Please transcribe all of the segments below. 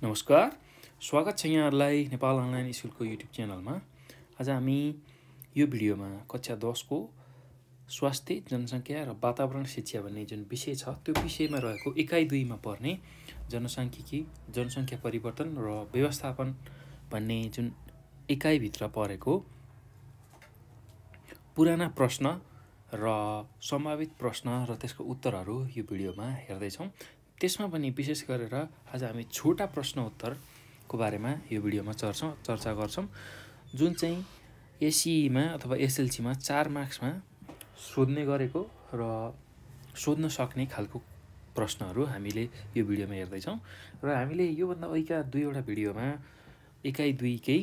नमस्कार, स्वागत छ यहाँहरूलाई नेपाल अनलाइन स्कुलको युट्युब च्यानलमा। आज हामी यो भिडियोमा कक्षा 10 को स्वास्थ्य, जनसङ्ख्या र वातावरण शिक्षा भन्ने जुन विषय छ त्यो विषयमा रहेको इकाइ 2 मा पर्ने जनसाङ्ख्यिकी, जनसङ्ख्या परिवर्तन र व्यवस्थापन भन्ने जुन इकाइभित्र परेको पुराना प्रश्न र सम्भावित प्रश्न र त्यसको उत्तरहरू यो भिडियोमा हेर्दैछौँ। त्यसमा पनि विशेष गरेर आज हामी छोटा प्रश्न उत्तरको बारेमा यो भिडियोमा चर्चा गर्छौँ, जुन चाहिँ एसईमा अथवा एसएलसीमा 4 मार्क्समा सोध्ने गरेको र सोध्न सक्ने खालको प्रश्नहरू हामीले यो भिडियोमा हेर्दैछौँ। र हामीले योभन्दा अघिका 2वटा भिडियोमा इकाइ 2 कै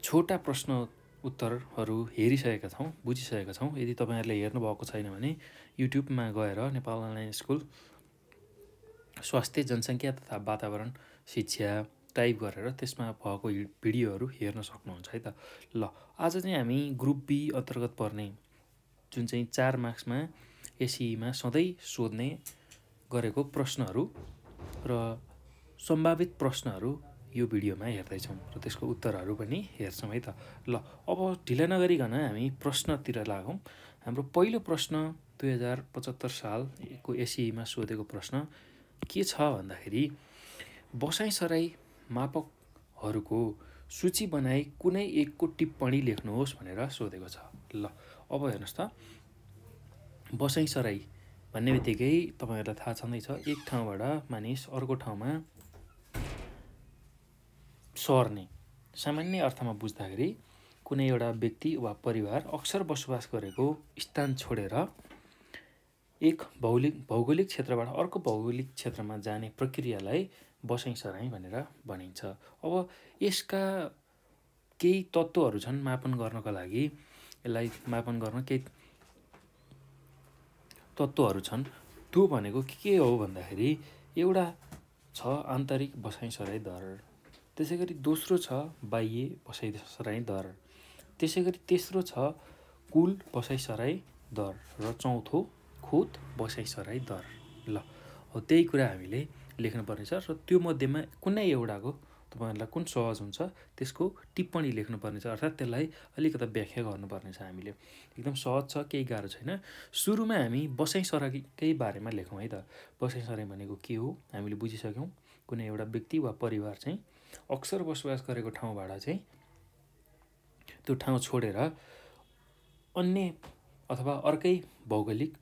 छोटा प्रश्न उत्तरहरू हेरिसकेका छौँ, बुझिसकेका छौँ। यदि तपाईँहरूले हेर्नुभएको छैन भने युट्युबमा गएर नेपाल अनलाइन स्कुल स्वास्थ्य, जनसङ्ख्या तथा वातावरण शिक्षा टाइप गरेर त्यसमा भएको भिडियोहरू हेर्न सक्नुहुन्छ है त। ल, आज चाहिँ हामी ग्रुप बी अन्तर्गत पर्ने जुन चाहिँ 4 मार्क्समा एसईमा सधैँ सोध्ने गरेको प्रश्नहरू र सम्भावित प्रश्नहरू यो भिडियोमा हेर्दैछौँ र त्यसको उत्तरहरू पनि हेर्छौँ है त। ल, अब ढिला नगरिकन हामी प्रश्नतिर लागौँ। हाम्रो पहिलो प्रश्न 2075 सालको एसईमा सोधेको प्रश्न के छ भन्दाखेरि बसाइसराई मापकहरूको सूची बनाई कुनै एकको टिप्पणी लेख्नुहोस् भनेर सोधेको छ। ल, अब हेर्नुहोस् त, बसाइसराई भन्ने बित्तिकै तपाईँहरूलाई थाहा छँदैछ, एक ठाउँबाट मानिस अर्को ठाउँमा सर्ने। सामान्य अर्थमा बुझ्दाखेरि कुनै एउटा व्यक्ति वा परिवार अक्सर बसोबास गरेको स्थान छोडेर एक भौगोलिक क्षेत्रबाट अर्को भौगोलिक क्षेत्रमा जाने प्रक्रियालाई बसाइसराई भनेर भनिन्छ। अब यसका केही तत्त्वहरू छन् मापन गर्नको लागि। यसलाई मापन गर्न केही तत्त्वहरू छन्। त्यो भनेको के हो भन्दाखेरि एउटा छ आन्तरिक बसाइसराई दर, त्यसै गरी दोस्रो छ बाह्य बसाइसराई दर, त्यसै गरी तेस्रो छ कुल बसाइसराई दर र चौथो खुद बसाइसराई दर। ल, हो त्यही कुरा हामीले लेख्नुपर्ने छ र त्यो मध्येमा कुनै एउटाको तपाईँहरूलाई कुन सहज हुन्छ त्यसको टिप्पणी लेख्नुपर्ने छ, अर्थात् त्यसलाई अलिकता व्याख्या गर्नुपर्ने छ। हामीले एकदम सहज छ, केही गाह्रो छैन। सुरुमा हामी बसाइसराईकै बारेमा लेखौँ है त। बसाइसराई भनेको के हो हामीले बुझिसक्यौँ। कुनै एउटा व्यक्ति वा परिवार चाहिँ अक्सर बसोबास गरेको ठाउँबाट चाहिँ त्यो ठाउँ छोडेर अन्य अथवा अर्कै भौगोलिक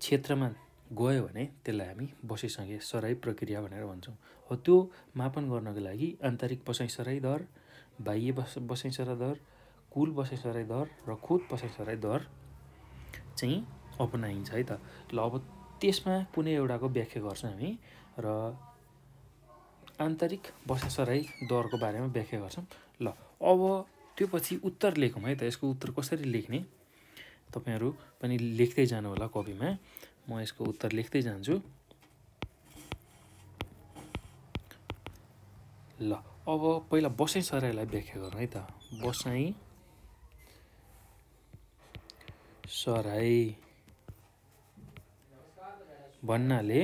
क्षेत्रमा गयो भने त्यसलाई हामी बसाइसराई प्रक्रिया भनेर भन्छौँ। हो त्यो मापन गर्नको लागि आन्तरिक बसाइसराई दर, बाह्य बसाइसराई दर, कुल बसाइसराई दर र खुद बसाइसराई दर चाहिँ अपनाइन्छ है त। ल, अब त्यसमा कुनै एउटाको व्याख्या गर्छौँ हामी र आन्तरिक बसाइसराई दरको बारेमा व्याख्या गर्छौँ। ल, अब त्यो पछि उत्तर लेखौँ है त। यसको उत्तर कसरी लेख्ने तपाईँहरू पनि लेख्दै जानु होला कपीमा। म यसको उत्तर लेख्दै जान्छु। ल, अब पहिला बसाइसराईलाई व्याख्या गरौँ है त। बसाइसराई भन्नाले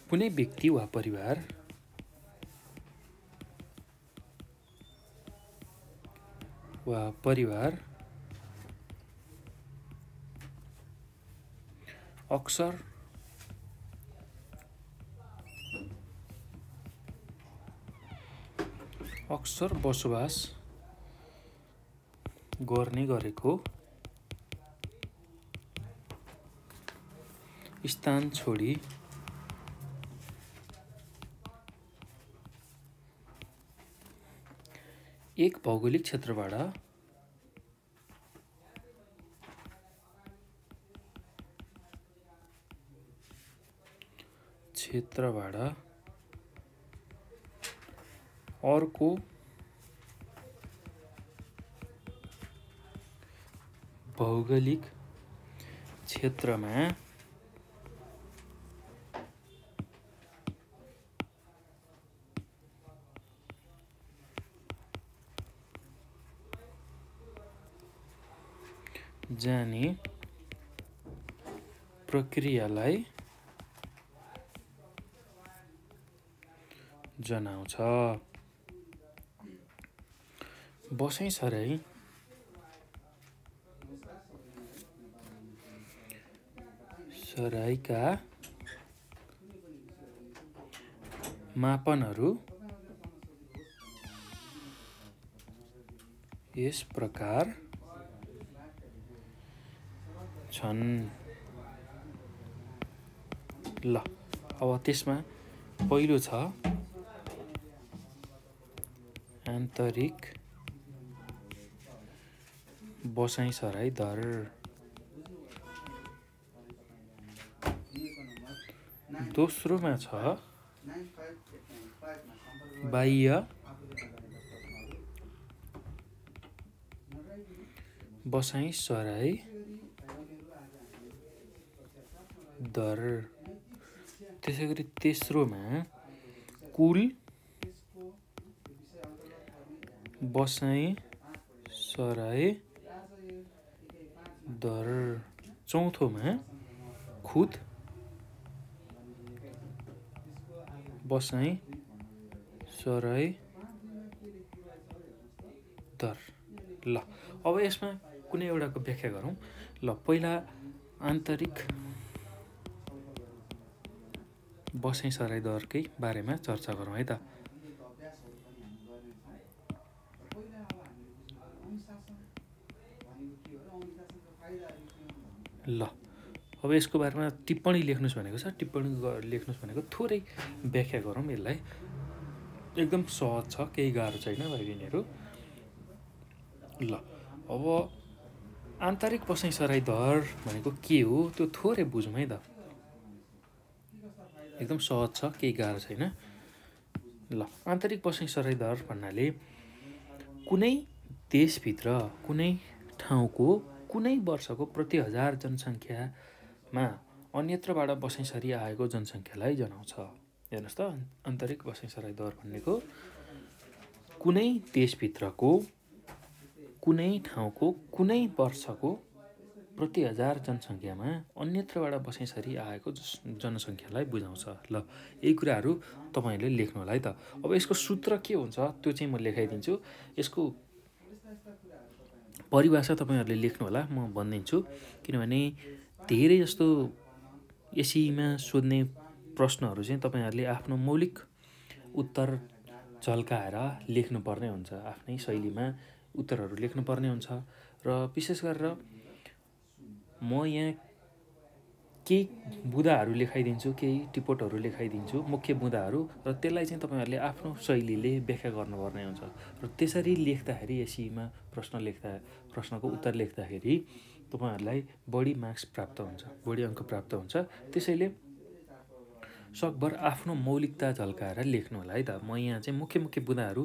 कुनै व्यक्ति वा परिवार अक्सर बसोबास गर्ने गरेको स्थान छोडी एक भौगोलिक क्षेत्रबाट अर्को भौगोलिक क्षेत्रमा जाने प्रक्रियालाई जनाउँछ। बसाइसराई सराईका मापनहरू यस प्रकार छन्। ल अब त्यसमा पहिलो छ आन्तरिक बसाइसराई दर। दोस्रोमा छ बाह्य बसाइसराई दर। त्यसैगरी तेस्रोमा कुल बसाइसराई दर। चौथोमा खुद बसाइसराई दर। ल अब यसमा कुनै एउटाको व्याख्या गरौँ। ल पहिला आन्तरिक बसाइसराई दरकै बारेमा चर्चा गरौँ है त। ल अब यसको बारेमा टिप्पणी लेख्नुस् भनेको छ। टिप्पणी लेख्नुस् भनेको थोरै व्याख्या गरौँ यसलाई। एकदम सहज छ, केही गाह्रो छैन भाइ बहिनीहरू। ल अब आन्तरिक बसाइसराई दर भनेको के हो त्यो थोरै बुझौँ है त। एकदम सहज छ, केही गाह्रो छैन। ल आन्तरिक बसाइसराई दर भन्नाले कुनै देशभित्र कुनै ठाउँको कुनै वर्षको प्रति 1000 जनसङ्ख्यामा अन्यत्रबाट बसाइसरी आएको जनसङ्ख्यालाई जनाउँछ। हेर्नुहोस् त, आन्तरिक बसाइसराई दर भनेको कुनै देशभित्रको कुनै ठाउँको कुनै वर्षको प्रति 1000 जनसङ्ख्यामा अन्यत्रबाट बसाइसरी आएको जनसङ्ख्यालाई बुझाउँछ। ल यही कुराहरू तपाईँहरूले लेख्नु होला है त। अब यसको सूत्र के हुन्छ त्यो चाहिँ म लेखाइदिन्छु। यसको परिभाषा तपाईँहरूले लेख्नु होला, म भनिदिन्छु। किनभने धेरै जस्तो एसईमा सोध्ने प्रश्नहरू चाहिँ तपाईँहरूले आफ्नो मौलिक उत्तर झल्काएर लेख्नुपर्ने हुन्छ। आफ्नै शैलीमा उत्तरहरू लेख्नुपर्ने हुन्छ। र विशेष गरेर म यहाँ केही बुँदाहरू लेखाइदिन्छु, केही टिपोटहरू लेखाइदिन्छु, मुख्य बुँदाहरू, र त्यसलाई चाहिँ तपाईँहरूले आफ्नो शैलीले व्याख्या गर्नुपर्ने हुन्छ। र त्यसरी लेख्दाखेरि एसईमा प्रश्नको उत्तर लेख्दाखेरि तपाईँहरूलाई बढी मार्क्स प्राप्त हुन्छ, बढी अङ्क प्राप्त हुन्छ। त्यसैले सकभर आफ्नो मौलिकता झल्काएर लेख्नु होला है त। म यहाँ चाहिँ मुख्य बुँदाहरू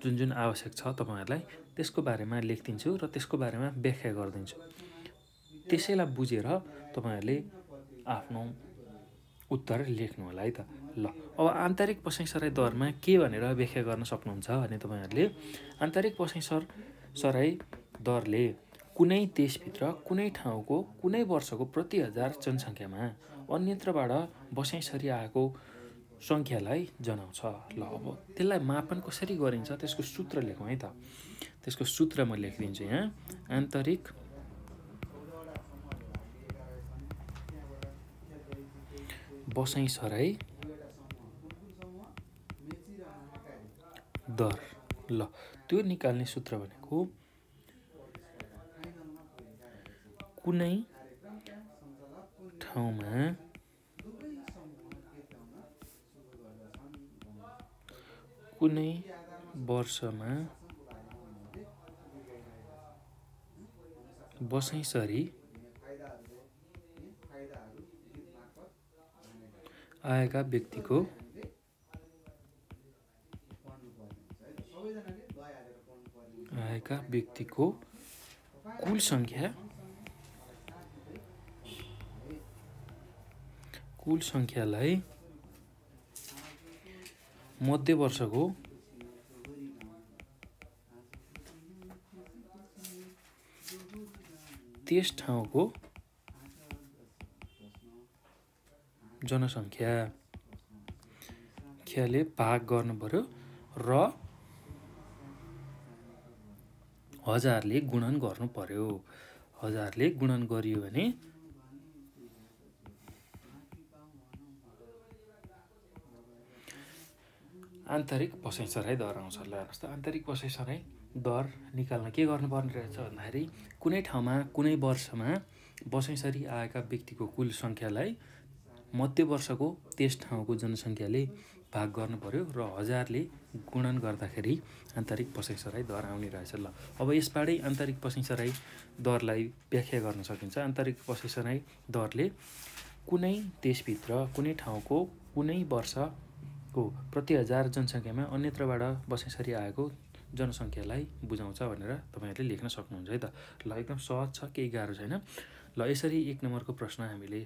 जुन जुन आवश्यक छ तपाईँहरूलाई त्यसको बारेमा लेखिदिन्छु र त्यसको बारेमा व्याख्या गरिदिन्छु। त्यसैलाई बुझेर तपाईँहरूले आफ्नो उत्तर लेख्नु होला है त। ल अब आन्तरिक बसाइसराई दरमा के भनेर व्याख्या गर्न सक्नुहुन्छ भने तपाईँहरूले आन्तरिक बसाइसराई दरले कुनै देशभित्र कुनै ठाउँको कुनै वर्षको प्रति 1000 जनसङ्ख्यामा अन्यत्रबाट बसाइसरी आएको सङ्ख्यालाई जनाउँछ। ल अब त्यसलाई मापन कसरी गरिन्छ त्यसको सूत्र लेखौँ है त। त्यसको सूत्र म लेखिदिन्छु यहाँ। आन्तरिक बसाइसराई दर। ल त्यो निकाल्ने सूत्र भनेको कुनै ठाउँमा कुनै वर्षमा बसाइसरी आएका व्यक्तिको कुल सङ्ख्यालाई मध्य वर्षको त्यस ठाउँको जनसङ्ख्याले भाग गर्नु पर्यो र 1000ले गुणन गर्नु पर्यो। 1000ले गुणन गरियो भने आन्तरिक बसाइसराई दर आउँछ। ल हेर्नुहोस् त, आन्तरिक बसाइसराई दर निकाल्न के गर्नुपर्ने रहेछ भन्दाखेरि कुनै ठाउँमा कुनै वर्षमा बसाइसरी आएका व्यक्तिको कुल सङ्ख्यालाई मध्य वर्षको त्यस ठाउँको जनसङ्ख्याले भाग गर्नु पर्यो र 1000ले गुणन गर्दाखेरि आन्तरिक बसाइसराई दर आउने रहेछ। ल अब यसबाटै आन्तरिक बसाइसराई दरलाई व्याख्या गर्न सकिन्छ। आन्तरिक बसाइसराई दरले कुनै देशभित्र कुनै ठाउँको कुनै वर्षको प्रति 1000 जनसङ्ख्यामा अन्यत्रबाट बसाइसरी आएको जनसङ्ख्यालाई बुझाउँछ भनेर तपाईँहरूले लेख्न सक्नुहुन्छ है त। ल एकदम सहज छ, केही गाह्रो छैन। ल यसरी 1 नम्बरको प्रश्न हामीले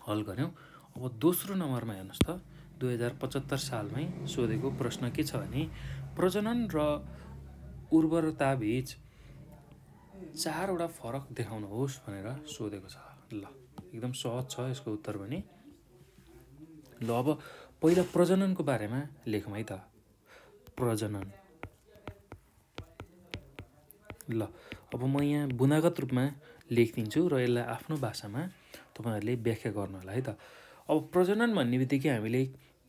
हल गऱ्यौँ। अब दोस्रो नम्बरमा हेर्नुहोस् त, 2075 सालमै सोधेको प्रश्न के छ भने प्रजनन र उर्वरताबीच 4वटा फरक देखाउनुहोस् भनेर सोधेको छ। ल एकदम सहज छ यसको उत्तर पनि। ल अब पहिला प्रजननको बारेमा लेखौँ है त। प्रजनन। ल अब म यहाँ बुनागत रूपमा लेखिदिन्छु र यसलाई आफ्नो भाषामा तपाईँहरूले व्याख्या गर्नु होला है त। अब प्रजनन भन्ने बित्तिकै हामीले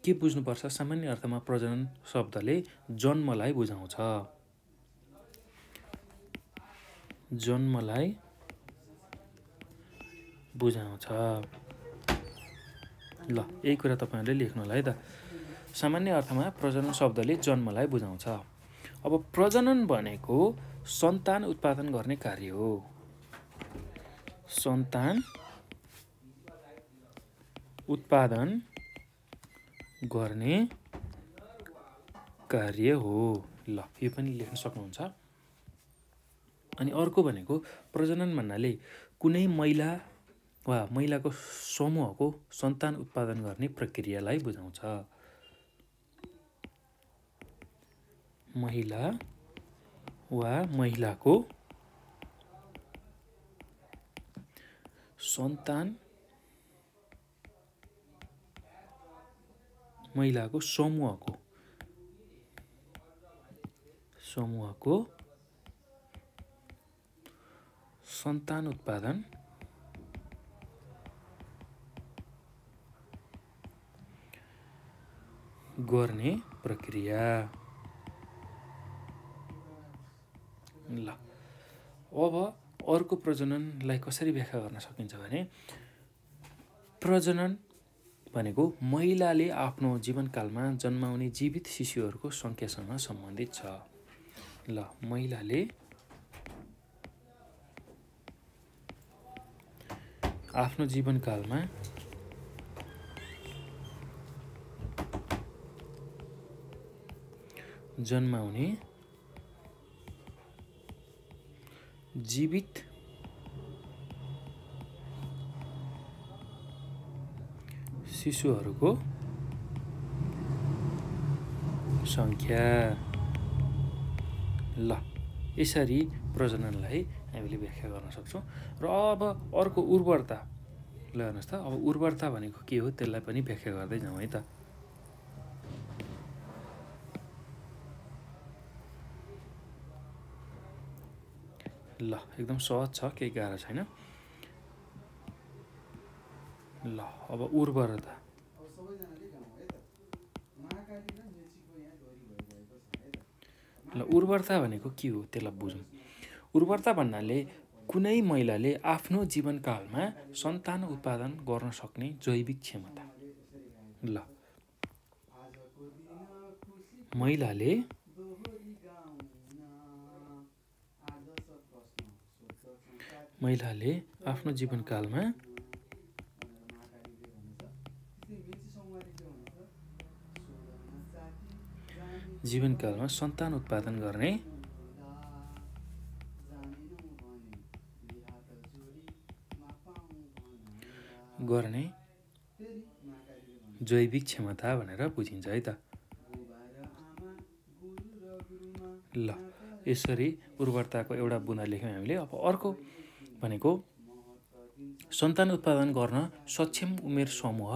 के बुझ्नुपर्छ? सामान्य अर्थमा प्रजनन शब्दले जन्मलाई बुझाउँछ। जन्मलाई बुझाउँछ। ल यही कुरा तपाईँहरूले लेख्नु होला है त। सामान्य अर्थमा प्रजनन शब्दले जन्मलाई बुझाउँछ। अब प्रजनन भनेको सन्तान उत्पादन गर्ने कार्य हो। सन्तान उत्पादन गर्ने कार्य हो। ल यो पनि लेख्न सक्नुहुन्छ। अनि अर्को भनेको प्रजनन भन्नाले कुनै महिला वा महिलाको समूहको सन्तान उत्पादन गर्ने प्रक्रियालाई बुझाउँछ। महिला वा महिलाको सन्तान महिलाको समूहको सन्तान उत्पादन गर्ने प्रक्रिया। ल अब अर्को प्रजननलाई कसरी व्याख्या गर्न सकिन्छ भने प्रजनन भनेको महिलाले आफ्नो जीवनकालमा जन्माउने जीवित शिशुहरूको सङ्ख्यासँग सम्बन्धित छ। ल महिलाले आफ्नो जीवनकालमा जन्माउने जीवित शिशुहरूको सङ्ख्या। ल यसरी प्रजननलाई हामीले व्याख्या गर्न सक्छौँ। र अब अर्को उर्वरता। ल हेर्नुहोस् त, अब उर्वरता भनेको के हो त्यसलाई पनि व्याख्या गर्दै जाउँ है त। ल एकदम सहज छ, केही गाह्रो छैन। ल अब उर्वरता। ल उर्वरता भनेको के हो त्यसलाई बुझौँ। उर्वरता भन्नाले कुनै महिलाले आफ्नो जीवनकालमा सन्तान उत्पादन गर्न सक्ने जैविक क्षमता। ल महिलाले आफ्नो जीवनकालमा सन्तान उत्पादन गर्ने जैविक क्षमता भनेर बुझिन्छ है त। ल यसरी उर्वरताको एउटा बुँदा लेख्यौँ हामीले। अब अर्को भनेको सन्तान उत्पादन गर्न सक्षम उमेर समूह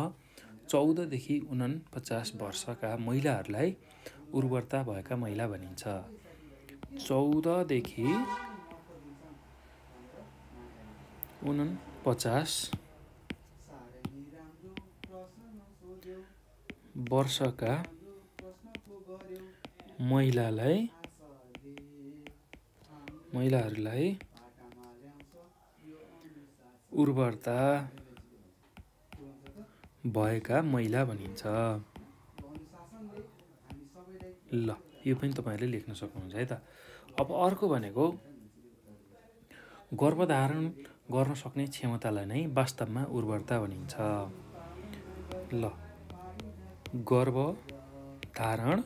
14 देखि 49 वर्षका महिलाहरूलाई उर्वरता भएका महिला भनिन्छ। 14 देखि 49 वर्षका महिलाहरूलाई उर्वरता भएका महिला भनिन्छ। ल यो पनि तपाईहरुले लेख्न सक्नुहुन्छ है त। अब अर्को भनेको गर्भधारण गर्न सक्ने क्षमतालाई नै वास्तवमा उर्वरता भनिन्छ। ल गर्भधारण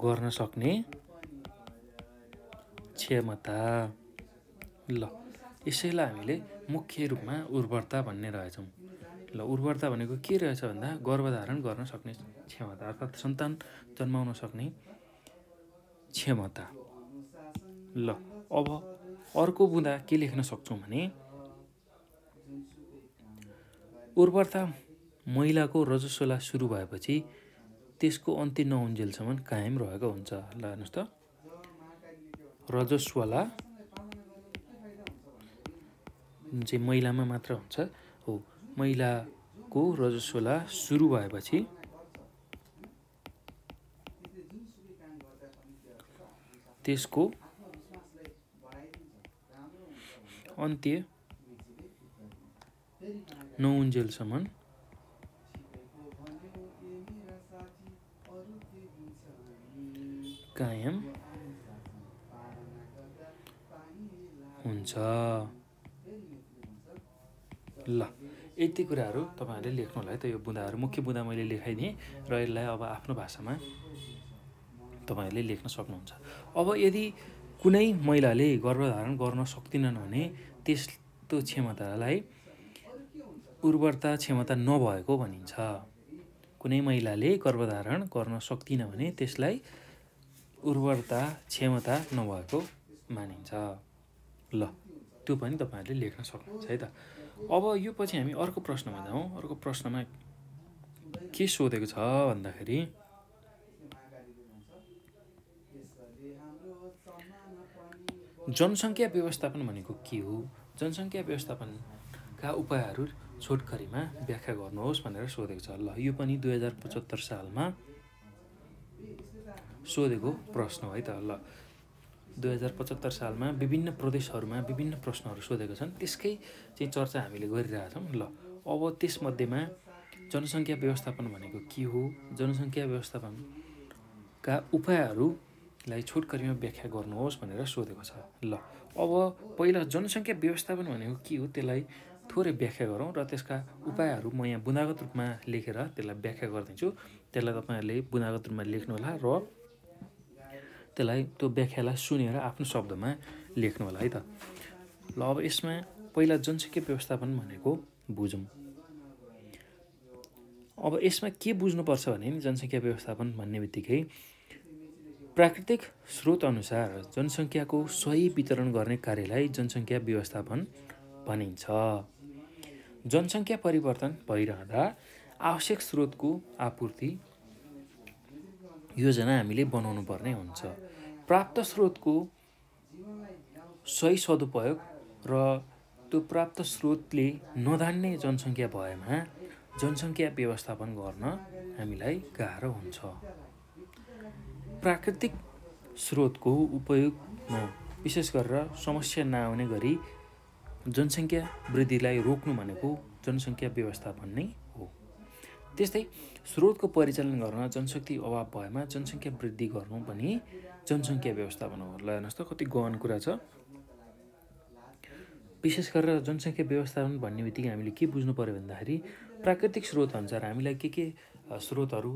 गर्न सक्ने क्षमता। ल यसैलाई हामीले मुख्य रूपमा उर्वरता भन्ने रहेछौं। ल उर्वरता भनेको के रहेछ भन्दा गर्भधारण गर्न सक्ने क्षमता अर्थात् सन्तान जन्माउन सक्ने क्षमता। ल अब अर्को बुँदा के लेख्न सक्छौं भने उर्वरता महिलाको रजस्वला सुरु भएपछि त्यसको अन्त्य नहुन्जेलसम्म कायम रहेको हुन्छ। ल हेर्नुस् त रजस्वला जुन चाहिँ महिलामा मात्र हुन्छ हो, महिलाको रजस्वला सुरु भएपछि त्यसको अन्त्य नहुन्जेलसम्म कायम हुन्छ। ल यति कुराहरू तपाईहरुले लेख्नु होला है त। यो बुँदाहरू मुख्य बुँदा मैले लेखाइदिएँ र यसलाई अब आफ्नो भाषामा तपाईहरुले लेख्न सक्नुहुन्छ। अब यदि कुनै महिलाले गर्भधारण गर्न सक्दिनन् भने त्यस्तो क्षमतालाई उर्वरता क्षमता नभएको भनिन्छ। कुनै महिलाले गर्भधारण गर्न सक्दिन भने त्यसलाई उर्वरता क्षमता नभएको मानिन्छ। ल त्यो पनि तपाईहरुले लेख्न सक्नुहुन्छ है त। अब यो पछि हामी अर्को प्रश्नमा जाउँ। अर्को प्रश्नमा के सोधेको छ भन्दाखेरि जनसङ्ख्या व्यवस्थापन भनेको के हो? जनसङ्ख्या व्यवस्थापनका उपायहरू छोटकरीमा व्याख्या गर्नुहोस् भनेर सोधेको छ। ल यो पनि 2075 सालमा सोधेको प्रश्न है त। ल 2075 सालमा विभिन्न प्रदेशहरूमा विभिन्न प्रश्नहरू सोधेका छन्, त्यसकै चाहिँ चर्चा हामीले गरिरहेछौँ। ल अब त्यसमध्येमा जनसङ्ख्या व्यवस्थापन भनेको के हो, जनसङ्ख्या व्यवस्थापनका उपायहरूलाई छोटकरीमा व्याख्या गर्नुहोस् भनेर सोधेको छ। ल अब पहिला जनसङ्ख्या व्यवस्थापन भनेको के हो त्यसलाई थोरै व्याख्या गरौँ र त्यसका उपायहरू म यहाँ बुँदागत रूपमा लेखेर त्यसलाई व्याख्या गरिदिन्छु। त्यसलाई तपाईहरुले बुँदागत रूपमा लेख्नु होला र त्यसलाई त्यो व्याख्यालाई सुनेर आफ्नो शब्दमा लेख्नु होला है त। ल अब यसमा पहिला जनसङ्ख्या व्यवस्थापन भनेको बुझौँ। अब यसमा के बुझ्नुपर्छ भने जनसङ्ख्या व्यवस्थापन भन्ने बित्तिकै प्राकृतिक स्रोत अनुसार जनसङ्ख्याको सही वितरण गर्ने कार्यलाई जनसङ्ख्या व्यवस्थापन भनिन्छ। जनसङ्ख्या परिवर्तन भइरहँदा आवश्यक स्रोतको आपूर्ति योजना हामीले बनाउनु पर्ने हुन्छ। प्राप्त स्रोतको सही सदुपयोग र त्यो प्राप्त स्रोतले नधान्ने जनसङ्ख्या भएमा जनसङ्ख्या व्यवस्थापन गर्न हामीलाई गाह्रो हुन्छ। प्राकृतिक स्रोतको उपयोगमा विशेष गरेर समस्या नआउने गरी जनसङ्ख्या वृद्धिलाई रोक्नु भनेको जनसङ्ख्या व्यवस्थापन नै हो। त्यस्तै स्रोतको परिचालन गर्न जनशक्ति अभाव भएमा जनसङ्ख्या वृद्धि गर्नु पनि जनसङ्ख्या व्यवस्थापन हो। ल हेर्नुहोस् त कति गहन कुरा छ। विशेष गरेर जनसङ्ख्या व्यवस्थापन भन्ने बित्तिकै हामीले के बुझ्नु पर्यो भन्दाखेरि प्राकृतिक स्रोत अनुसार हामीलाई के स्रोतहरू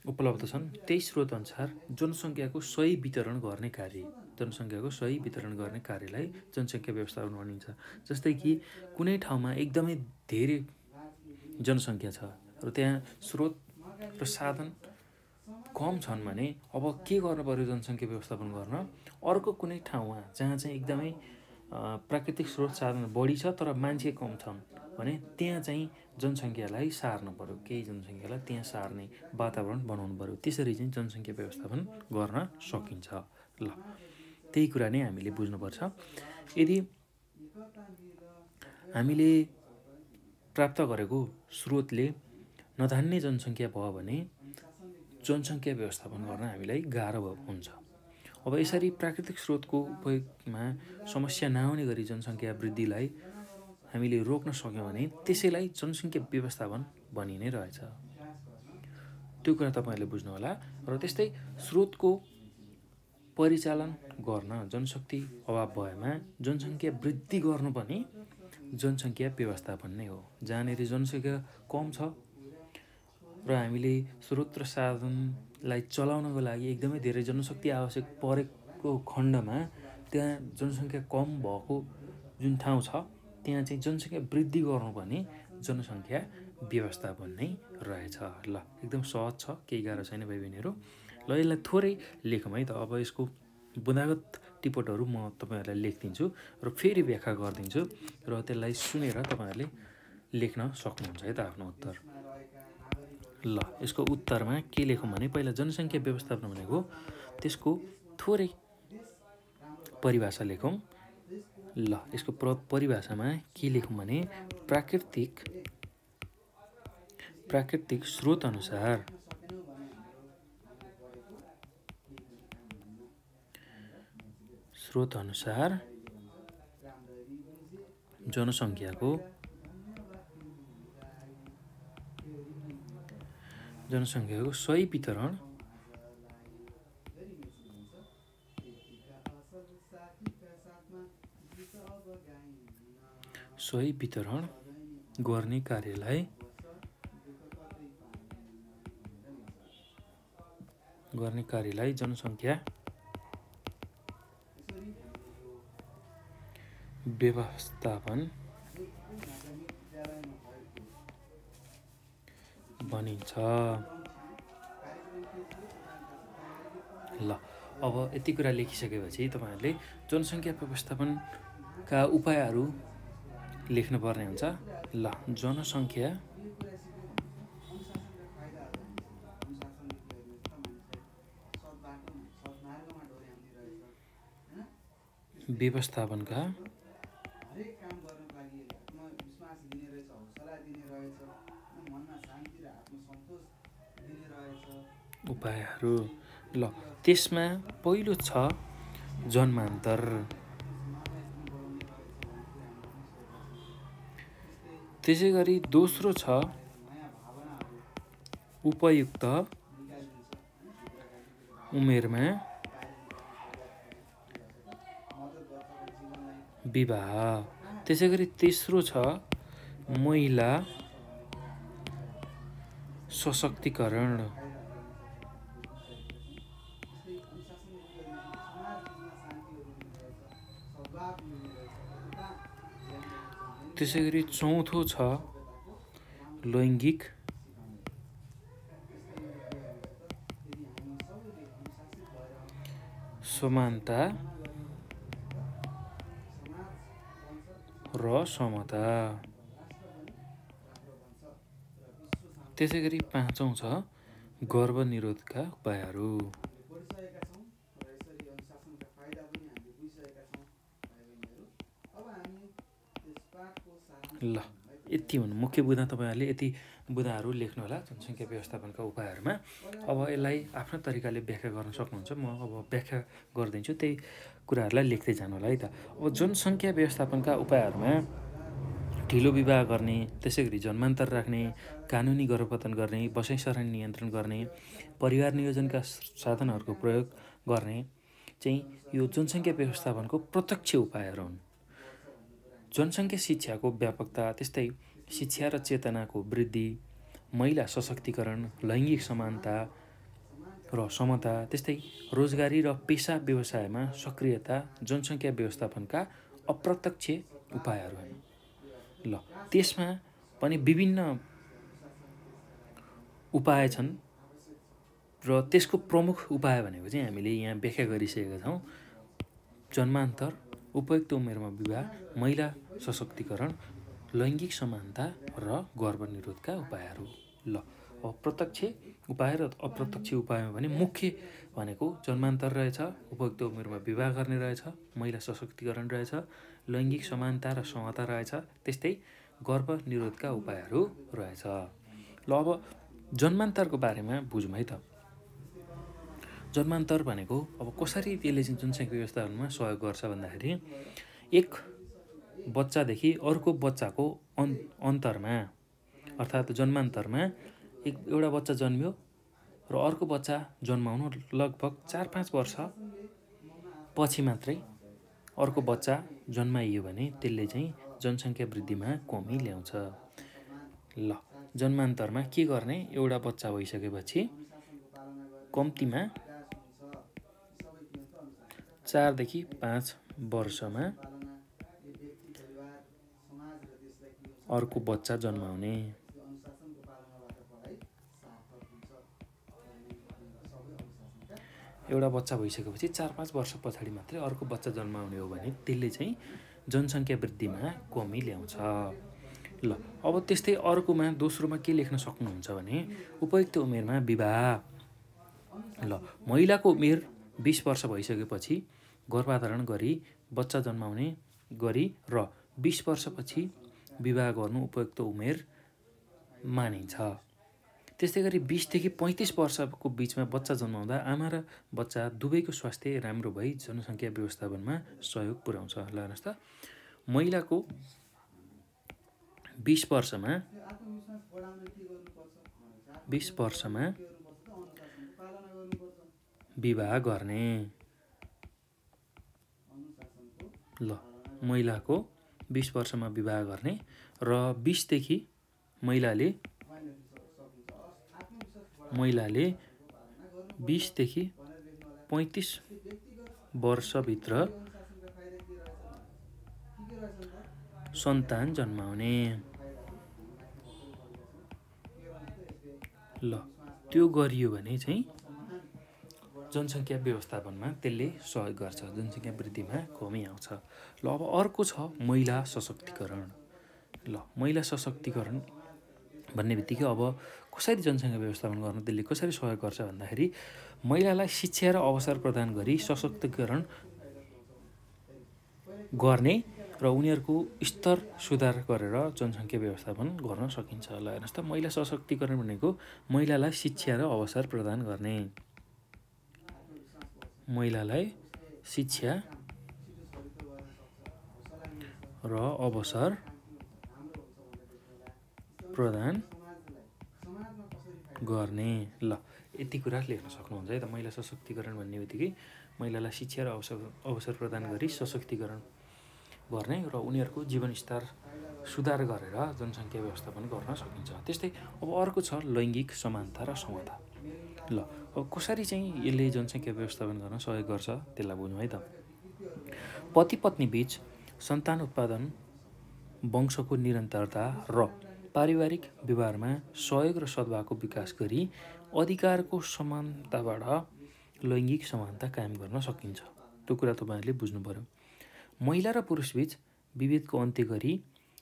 उपलब्ध छन् त्यही स्रोत अनुसार जनसङ्ख्याको सही वितरण गर्ने कार्य, जनसङ्ख्याको सही वितरण गर्ने कार्यलाई जनसङ्ख्या व्यवस्थापन भनिन्छ। जस्तै कि कुनै ठाउँमा एकदमै धेरै जनसङ्ख्या छ र त्यहाँ स्रोत र साधन कम छन् भने अब के गर्नु पर्यो जनसङ्ख्या व्यवस्थापन गर्न? अर्को कुनै ठाउँमा जहाँ चाहिँ एकदमै प्राकृतिक स्रोत साधन बढी छ तर मान्छे कम छन् भने त्यहाँ चाहिँ जनसङ्ख्यालाई सार्नु पऱ्यो, केही जनसङ्ख्यालाई त्यहाँ सार्ने वातावरण बनाउनु पऱ्यो। त्यसरी चाहिँ जनसङ्ख्या व्यवस्थापन गर्न सकिन्छ। ल, त्यही कुरा नै हामीले बुझ्नुपर्छ। यदि हामीले प्राप्त गरेको स्रोतले नधान्ने जनसङ्ख्या भयो भने जनसङ्ख्या व्यवस्थापन गर्न हामीलाई गाह्रो हुन्छ। अब यसरी प्राकृतिक स्रोतको उपयोगमा समस्या नआउने गरी जनसङ्ख्या वृद्धिलाई हामीले रोक्न सक्यौँ भने त्यसैलाई जनसङ्ख्या व्यवस्थापन भनि नै रहेछ। त्यो कुरा तपाईँहरूले बुझ्नु होला। र त्यस्तै स्रोतको परिचालन गर्न जनशक्ति अभाव भएमा जनसङ्ख्या वृद्धि गर्नु पनि जनसङ्ख्या व्यवस्थापन नै हो। जहाँनिर जनसङ्ख्या कम छ र हामीले स्रोत र साधनलाई चलाउनको लागि एकदमै धेरै जनशक्ति आवश्यक परेको खण्डमा त्यहाँ जनसङ्ख्या कम भएको जुन ठाउँ छ त्यहाँ चाहिँ जनसङ्ख्या वृद्धि गर्नु पनि जनसङ्ख्या व्यवस्थापन नै रहेछ। ल, एकदम सहज छ, केही गाह्रो छैन भाइ बहिनीहरू। ल, यसलाई थोरै लेखौँ है त। अब यसको बुँदागत टिपोटहरू म तपाईँहरूलाई लेखिदिन्छु र फेरि व्याख्या गरिदिन्छु र त्यसलाई सुनेर तपाईँहरूले लेख्न सक्नुहुन्छ है त आफ्नो उत्तर। ल, यसको उत्तरमा के लेखौँ भने पहिला जनसङ्ख्या व्यवस्थापन भनेको त्यसको थोरै परिभाषा लेखौँ। ल, यसको परिभाषामा के लेखौँ भने प्राकृतिक स्रोत अनुसार जनसङ्ख्याको सही वितरण गर्ने कार्यलाई जनसङ्ख्या व्यवस्थापन भनिन्छ। ल, अब यति कुरा लेखिसकेपछि तपाईँहरूले जनसङ्ख्या व्यवस्थापनका उपायहरू लेख्नुपर्ने हुन्छ। ल, जनसङ्ख्या व्यवस्थापनका उपायहरू। ल, त्यसमा पहिलो छ जन्मान्तर। त्यसै गरी दोस्रो छ उपयुक्त उमेरमा विवाह। त्यसै गरी तेस्रो छ महिला सशक्तिकरण। त्यसै गरी चौथो छ लैङ्गिक समानता र समता। त्यसै गरी पाँचौँ छ गर्भनिरोधका उपायहरू। ल, यति हुनु मुख्य बुँदा। तपाईँहरूले यति बुँदाहरू लेख्नु होला जनसङ्ख्या व्यवस्थापनका उपायहरूमा। अब यसलाई आफ्नो तरिकाले व्याख्या गर्न सक्नुहुन्छ। म अब व्याख्या गरिदिन्छु, त्यही कुराहरूलाई लेख्दै जानु होला है त। अब जनसङ्ख्या व्यवस्थापनका उपायहरूमा ढिलो विवाह गर्ने, त्यसै गरी जन्मान्तर राख्ने, कानुनी गर्भपतन गर्ने, बसाइसराई नियन्त्रण गर्ने, परिवार नियोजनका साधनहरूको प्रयोग गर्ने चाहिँ यो जनसङ्ख्या व्यवस्थापनको प्रत्यक्ष उपायहरू हुन्। जनसङ्ख्या शिक्षाको व्यापकता, त्यस्तै शिक्षा र चेतनाको वृद्धि, महिला सशक्तिकरण, लैङ्गिक समानता र समता, त्यस्तै रोजगारी र पेसा व्यवसायमा सक्रियता जनसङ्ख्या व्यवस्थापनका अप्रत्यक्ष उपायहरू हुन्। ल, त्यसमा पनि विभिन्न उपाय छन् र त्यसको प्रमुख उपाय भनेको चाहिँ हामीले यहाँ व्याख्या गरिसकेका छौँ। जन्मान्तर उपयुक्त उमेरमा विवाह, महिला सशक्तिकरण, लैङ्गिक समानता र गर्भनिरोधका उपायहरू। ल अब प्रत्यक्ष उपाय र अप्रत्यक्ष उपायमा भने मुख्य भनेको जन्मान्तर रहेछ, उपयुक्त उमेरमा विवाह गर्ने रहेछ, महिला सशक्तिकरण रहेछ, लैङ्गिक समानता र समता रहेछ, त्यस्तै गर्भनिरोधका उपायहरू रहेछ। ल अब जन्मान्तरको बारेमा बुझौँ है त। जन्मान्तर भनेको अब कसरी त्यसले चाहिँ जनसङ्ख्या व्यवस्थापनमा सहयोग गर्छ भन्दाखेरि एक बच्चादेखि अर्को बच्चाको अन्तरमा अर्थात् जन्मान्तरमा एउटा बच्चा जन्मियो र अर्को बच्चा जन्माउनु लगभग 4-5 वर्ष पछि मात्रै अर्को बच्चा जन्माइयो भने त्यसले चाहिँ जनसङ्ख्या वृद्धिमा कमी ल्याउँछ। ल जन्मान्तरमा के गर्ने, एउटा बच्चा भइसकेपछि कम्तीमा 4 देखि 5 वर्षमा अर्को बच्चा जन्माउने। एउटा बच्चा भइसकेपछि 4-5 वर्ष पछाडि मात्रै अर्को बच्चा जन्माउने हो भने त्यसले चाहिँ जनसङ्ख्या वृद्धिमा कमी ल्याउँछ। ल अब त्यस्तै अर्कोमा दोस्रोमा के लेख्न सक्नुहुन्छ भने उपयुक्त उमेरमा विवाह। ल महिलाको उमेर 20 वर्ष भइसकेपछि गर्भधारण गरी बच्चा जन्माउने गरी र 20 वर्षपछि विवाह गर्नु उपयुक्त उमेर मानिन्छ। त्यस्तै गरी 20 देखि 35 वर्षको बिचमा बच्चा जन्माउँदा आमा र बच्चा दुवैको स्वास्थ्य राम्रो भई जनसङ्ख्या व्यवस्थापनमा सहयोग पुर्याउँछ। ल हेर्नुहोस् त, महिलाको 20 वर्षमा विवाह गर्ने। ल महिलाको 20 वर्षमा विवाह गर्ने र 20 देखि महिलाले 20 देखि 35 वर्षभित्र सन्तान जन्माउने। ल त्यो गरियो भने चाहिँ जनसङ्ख्या व्यवस्थापनमा त्यसले सहयोग गर्छ, जनसङ्ख्या वृद्धिमा कमी आउँछ। ल अब अर्को छ महिला सशक्तिकरण। ल महिला सशक्तिकरण भन्ने बित्तिकै अब कसरी जनसङ्ख्या व्यवस्थापन गर्न त्यसले कसरी सहयोग गर्छ भन्दाखेरि महिलालाई शिक्षा र अवसर प्रदान गरी सशक्तिकरण गर्ने र उनीहरूको स्तर सुधार गरेर जनसङ्ख्या व्यवस्थापन गर्न सकिन्छ। ल हेर्नुहोस् त, महिला सशक्तिकरण भनेको महिलालाई शिक्षा र अवसर प्रदान गर्ने। महिलालाई शिक्षा र अवसर प्रदान गर्ने। ल यति कुरा लेख्न सक्नुहुन्छ है त। महिला सशक्तिकरण भन्ने बित्तिकै महिलालाई शिक्षा र अवसर प्रदान गरी सशक्तिकरण गर्ने र उनीहरूको जीवनस्तर सुधार गरेर जनसङ्ख्या व्यवस्थापन गर्न सकिन्छ। त्यस्तै अब अर्को छ लैङ्गिक समानता र समता। ल अब कसरी चाहिँ यसले जनसङ्ख्या व्यवस्थापन गर्न सहयोग गर्छ त्यसलाई बुझौँ है त। पति पत्नी बीच सन्तान उत्पादन, वंशको निरन्तरता र पारिवारिक व्यवहारमा सहयोग र सद्भावको विकास गरी अधिकारको समानताबाट लैङ्गिक समानता कायम गर्न सकिन्छ। त्यो कुरा तपाईँहरूले बुझ्नु पर्यो। महिला र पुरुषबीच विभेदको अन्त्य गरी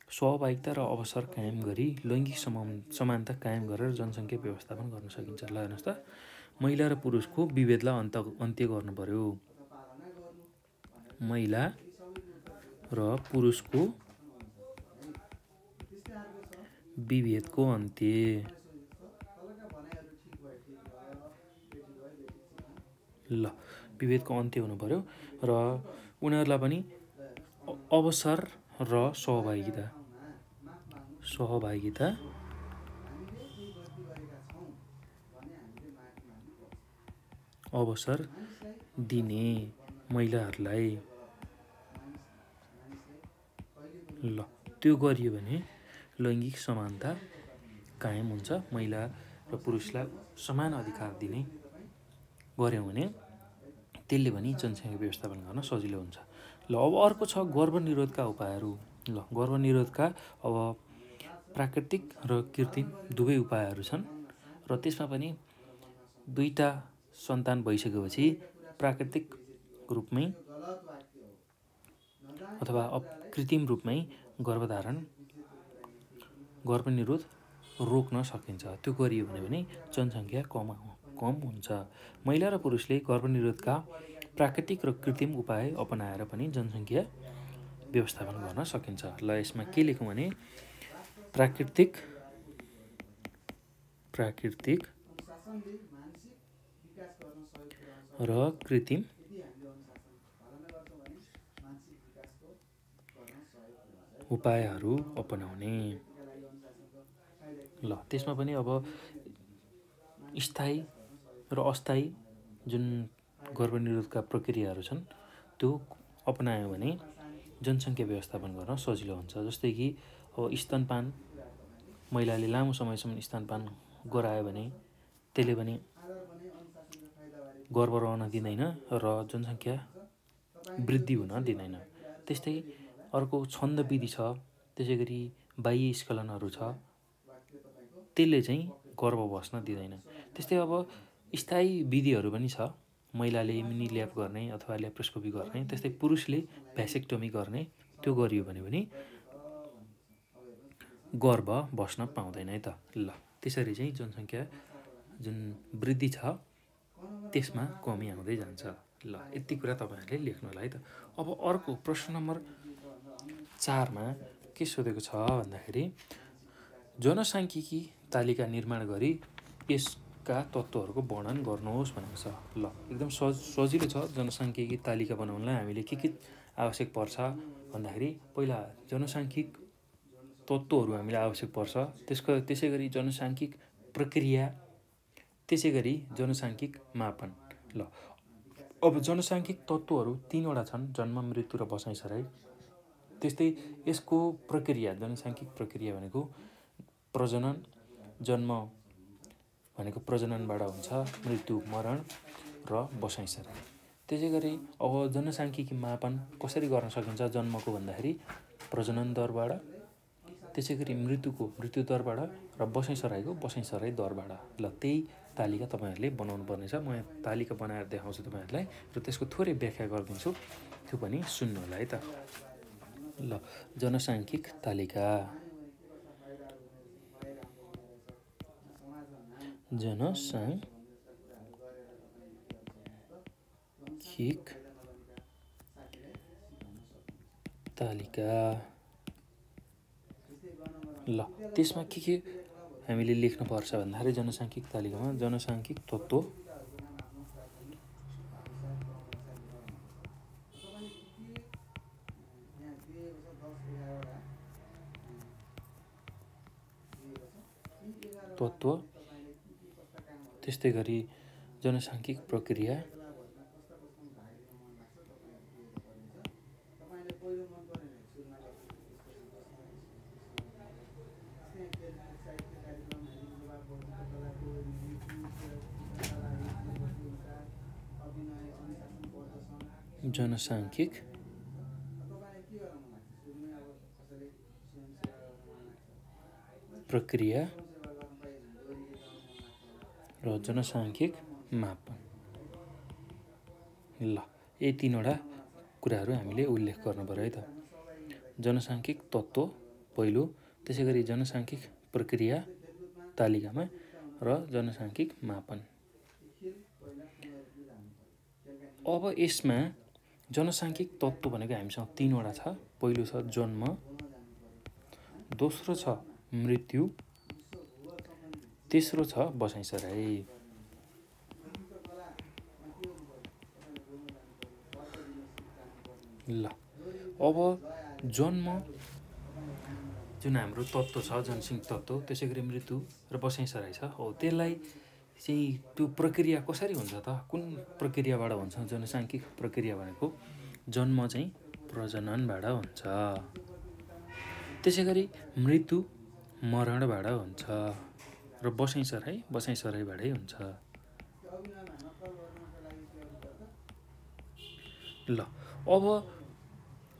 सहभागिता र अवसर कायम गरी लैङ्गिक समानता कायम गरेर जनसङ्ख्या व्यवस्थापन गर्न सकिन्छ। ल हेर्नुहोस् त, महिला र पुरुषको विभेदलाई अन्त्य गर्नु पर्यो। महिला र पुरुषको विभेदको अन्त्य। ल विभेदको अन्त्य हुनु पर्यो र उनीहरूलाई पनि अवसर र सहभागिता अवसर दिने महिलाहरूलाई। ल त्यो गरियो भने लैङ्गिक समानता कायम हुन्छ। महिला र पुरुषलाई समान अधिकार दिने गऱ्यौँ भने त्यसले पनि जनसङ्ख्या व्यवस्थापन गर्न सजिलो हुन्छ। ल अब अर्को छ गर्भनिरोधका उपायहरू। ल गर्भनिरोधका अब प्राकृतिक र कृत्रिम दुवै उपायहरू छन् र त्यसमा पनि दुईटा सन्तान भइसकेपछि प्राकृतिक रूपमै अथवा कृत्रिम रूपमै गर्भनिरोध रोक्न सकिन्छ। त्यो गरियो भने जनसङ्ख्या कम हुन्छ। महिला र पुरुषले गर्भनिरोधका प्राकृतिक र कृत्रिम उपाय अपनाएर पनि जनसङ्ख्या व्यवस्थापन गर्न सकिन्छ। ल यसमा के लेखौँ भने प्राकृतिक र कृत्रिम उपायहरू अपनाउने। ल त्यसमा पनि अब स्थायी र अस्थायी जुन गर्भनिरोधका प्रक्रियाहरू छन् त्यो अपनायो भने जनसङ्ख्या व्यवस्थापन गर्न सजिलो हुन्छ। जस्तै कि अब स्तनपान, महिलाले लामो समयसम्म स्तनपान गरायो भने त्यसले पनि गर्भ रहन दिँदैन र जनसङ्ख्या वृद्धि हुन दिँदैन। त्यस्तै अर्को छन्द विधि छ, त्यसै गरी बाह्य स्खलनहरू छ, त्यसले चाहिँ गर्भ बस्न दिँदैन। त्यस्तै अब स्थायी विधिहरू पनि छ, महिलाले मिनी ल्याप गर्ने अथवा ल्याप्रोस्कोपी गर्ने, त्यस्तै पुरुषले भ्यासेक्टोमी गर्ने। त्यो गरियो भने पनि गर्भ बस्न पाउँदैन है त। ल त्यसरी चाहिँ जनसङ्ख्या जुन वृद्धि छ त्यसमा कमी आउँदै जान्छ। ल यति कुरा तपाईँहरूले लेख्नु होला है त। अब अर्को प्रश्न नम्बर 4 मा के सोधेको छ भन्दाखेरि जनसाङ्ख्यिकी तालिका निर्माण गरी यसका तत्त्वहरूको वर्णन गर्नुहोस् भनेको छ। ल एकदम सजिलो छ। जनसाङ्ख्यिकी तालिका बनाउनलाई हामीले के आवश्यक पर्छ भन्दाखेरि पहिला जनसाङ्ख्यिक तत्त्वहरू हामीलाई आवश्यक पर्छ, त्यसै गरी जनसाङ्ख्यिक प्रक्रिया, त्यसै गरी जनसाङ्ख्यिक मापन। ल अब जनसाङ्ख्यिक तत्त्वहरू 3 वटा छन्, जन्म, मृत्यु र बसाइसराई। त्यस्तै यसको प्रक्रिया, जनसाङ्ख्यिक प्रक्रिया भनेको प्रजनन, जन्म भनेको प्रजननबाट हुन्छ, मृत्यु मरण र बसाइसराई। त्यसै गरी अब जनसाङ्ख्यिकी मापन कसरी गर्न सकिन्छ जन्मको भन्दाखेरि प्रजनन दरबाट, त्यसै गरी मृत्यु दरबाट र बसाइसराई दरबाट। ल त्यही तालिका तपाईँहरूले बनाउनु पर्नेछ। म तालिका बनाएर देखाउँछु तपाईँहरूलाई र त्यसको थोरै व्याख्या गरिदिन्छु, त्यो पनि सुन्नु होला है त। ल जनसाङ्ख्यिक तालिका। जनसाङ्ख्यिक तालिका। ल त्यसमा के हामीले लेख्नुपर्छ भन्दाखेरि जनसाङ्ख्यिक तालिकामा जनसाङ्ख्यिक तत्त्व, त्यस्तै गरी जनसाङ्ख्यिक प्रक्रिया, जनसाङ्ख्यिक प्रक्रिया र जनसाङ्ख्यिक मापन। ल यी 3 वटा कुराहरू हामीले उल्लेख गर्नु पर्यो है त। जनसाङ्ख्यिक तत्त्व पहिलो, त्यसै गरी जनसाङ्ख्यिक प्रक्रिया तालिकामा र जनसाङ्ख्यिक मापन। अब यसमा जनसाङ्ख्यिक तत्त्व भनेको हामीसँग 3 वटा छ। पहिलो छ जन्म, दोस्रो छ मृत्यु, तेस्रो छ बसाइसराई। ल अब जन्म जुन हाम्रो तत्त्व छ, जनसाङ्ख्यिक तत्त्व, त्यसै गरी मृत्यु र बसाइसराई छ, हो त्यसलाई चाहिँ त्यो प्रक्रिया कसरी हुन्छ त, कुन प्रक्रियाबाट हुन्छ? जनसाङ्ख्यिक प्रक्रिया भनेको जन्म चाहिँ प्रजननबाट हुन्छ, त्यसै गरी मृत्यु मरणबाट हुन्छ र बसाइसराईबाटै हुन्छ। ल अब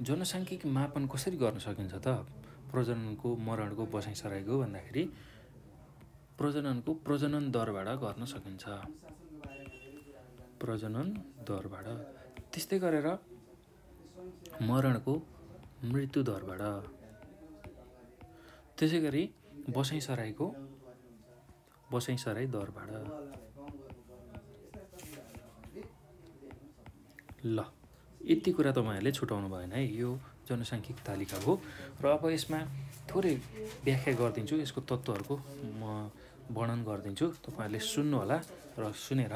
जनसाङ्ख्यिक मापन कसरी गर्न सकिन्छ त प्रजननको, मरणको, बसाइसराईको भन्दाखेरि प्रजनन दरबाट गर्न सकिन्छ। प्रजनन दरबाट। त्यस्तै गरेर मरणको मृत्यु दरबाट। त्यसै गरी बसाइसराई दरबाट। ल यति कुरा तपाईँहरूले छुटाउनु भएन है। यो जनसाङ्ख्यिक तालिका हो र अब यसमा थोरै व्याख्या गरिदिन्छु, यसको तत्त्वहरूको म वर्णन गरिदिन्छु। तपाईँहरूले सुन्नु होला र सुनेर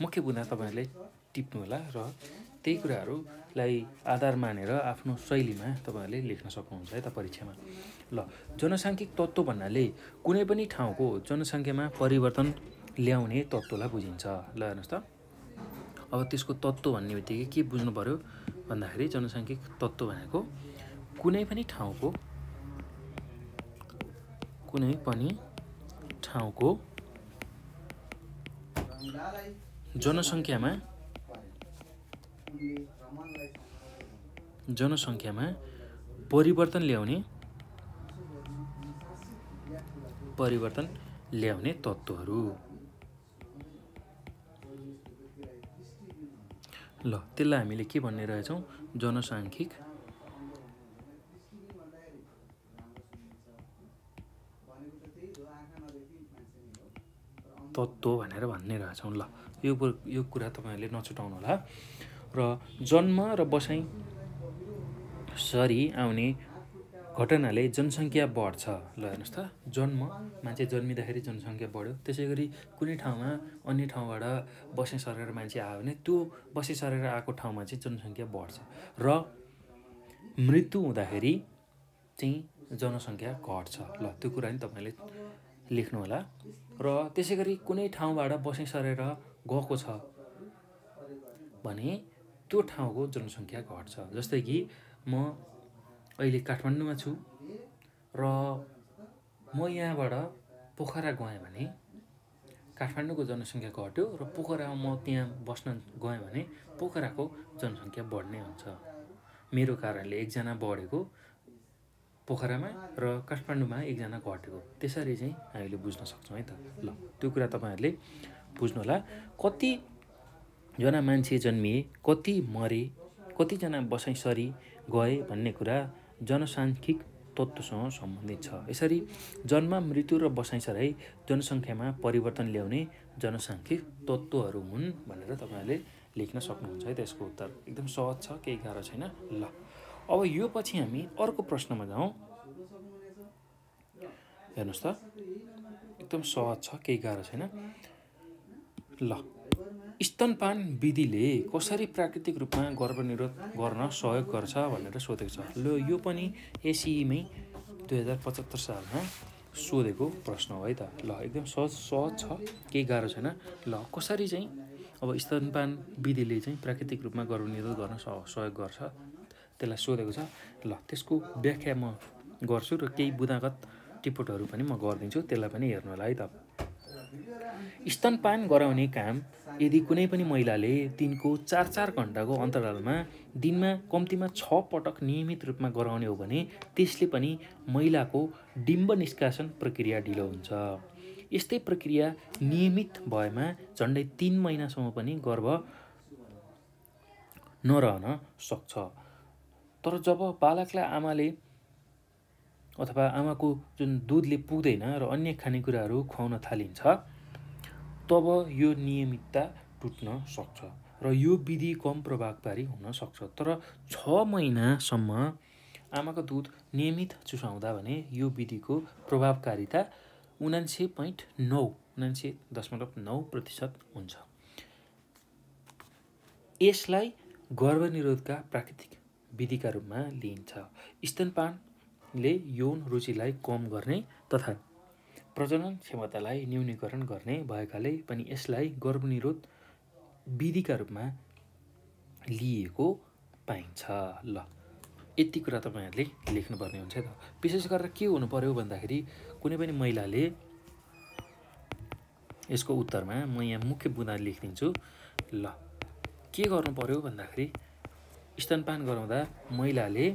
मुख्य बुँदा तपाईँहरूले टिप्नु होला र त्यही कुराहरूलाई आधार मानेर आफ्नो शैलीमा तपाईँहरूले लेख्न सक्नुहुन्छ है त परीक्षामा। ल जनसाङ्ख्यिक तत्त्व भन्नाले कुनै पनि ठाउँको जनसङ्ख्यामा परिवर्तन ल्याउने तत्त्वलाई बुझिन्छ। ल हेर्नुहोस् त, अब त्यसको तत्त्व भन्ने बित्तिकै के बुझ्नु पर्यो भन्दाखेरि जनसाङ्ख्यिक तत्त्व भनेको कुनै पनि ठाउँको जनसङ्ख्यामा परिवर्तन ल्याउने तत्त्वहरू। ल त्यसलाई हामीले के भन्ने रहेछौँ? जनसाङ्ख्यिक तत्त्व भनेर भन्ने रहेछौँ। ल यो कुरा तपाईँहरूले नछुटाउनु होला। र जन्म र बसाइ सरी आउने घटनाले जनसङ्ख्या बढ्छ। ल हेर्नुहोस् त, मान्छे जन्मिँदाखेरि जनसङ्ख्या बढ्यो, त्यसै गरी कुनै ठाउँमा अन्य ठाउँबाट बसाइ सरेर मान्छे आयो भने त्यो बसाइ सरेर आएको ठाउँमा चाहिँ जनसङ्ख्या बढ्छ र मृत्यु हुँदाखेरि चाहिँ जनसङ्ख्या घट्छ। ल त्यो कुरा नि तपाईँले लेख्नु होला। र त्यसै गरी कुनै ठाउँबाट बसाइ सरेर गएको छ भने त्यो ठाउँको जनसङ्ख्या घट्छ। जस्तै कि म अहिले काठमाडौँमा छु र म यहाँबाट पोखरा गएँ भने काठमाडौँको जनसङ्ख्या घट्यो र पोखरामा म त्यहाँ बस्न गएँ भने पोखराको जनसङ्ख्या बढ्ने हुन्छ। मेरो कारणले एकजना बढेको पोखरामा र काठमाडौँमा एकजना घटेको, त्यसरी चाहिँ हामीले बुझ्न सक्छौँ है त। ल त्यो कुरा तपाईँहरूले बुझ्नु होला। कतिजना मान्छे जन्मिए, कति मरे, कतिजना बसाइ सरी गए भन्ने कुरा जनसाङ्ख्यिक तत्त्वसँग सम्बन्धित छ। यसरी जन्म, मृत्यु र बसाइसराई जनसङ्ख्यामा परिवर्तन ल्याउने जनसाङ्ख्यिक तत्त्वहरू हुन् भनेर तपाईँहरूले लेख्न सक्नुहुन्छ है त। यसको उत्तर एकदम सहज छ, केही गाह्रो छैन। ल अब यो पछि हामी अर्को प्रश्नमा जाउँ। हेर्नुहोस् त, एकदम सहज छ, केही गाह्रो छैन। ल स्तनपान विधिले कसरी प्राकृतिक रूपमा गर्भनिरोध गर्न सहयोग गर्छ भनेर सोधेको छ। ल यो पनि एसईमै 2075 सालमा सोधेको प्रश्न हो है त। ल एकदम सहज छ, केही गाह्रो छैन। ल कसरी चाहिँ अब स्तनपान विधिले चाहिँ प्राकृतिक रूपमा गर्भनिरोध गर्न सहयोग गर्छ त्यसलाई सोधेको छ। ल त्यसको व्याख्या म गर्छु र केही बुँदागत टिपोटहरू पनि म गरिदिन्छु, त्यसलाई पनि हेर्नु होला है त। स्तनपान गराउने काम यदि कुनै पनि महिलाले दिनको 4-4 घण्टाको अन्तरालमा दिनमा कम्तीमा 6 पटक नियमित रूपमा गराउने हो भने त्यसले पनि महिलाको डिम्ब निष्कासन प्रक्रिया ढिलो हुन्छ। यस्तै प्रक्रिया नियमित भएमा झन्डै 3 महिनासम्म पनि गर्भ नरहन सक्छ। तर जब बालकलाई आमाले अथवा आमाको जुन दुधले पुग्दैन र अन्य खानेकुराहरू खुवाउन थालिन्छ तब यो नियमितता टुट्न सक्छ र यो विधि कम प्रभावकारी हुन सक्छ। तर 6 महिनासम्म आमाको दुध नियमित चुसाउँदा भने यो विधिको प्रभावकारिता 79.9% हुन्छ। यसलाई गर्भनिरोधका प्राकृतिक विधिका रूपमा लिइन्छ। स्तनपानले यौन रुचिलाई कम गर्ने तथा प्रजनन क्षमतालाई न्यूनीकरण गर्ने भएकाले पनि यसलाई गर्भनिरोध विधिका रूपमा लिएको पाइन्छ। ल यति कुरा तपाईँहरूले लेख्नुपर्ने हुन्छ त। विशेष गरेर के हुनु पर्यो भन्दाखेरि कुनै पनि महिलाले यसको उत्तरमा म यहाँ मुख्य बुँदा लेखिदिन्छु। ल के गर्नु पर्यो भन्दाखेरि स्तनपान गराउँदा महिलाले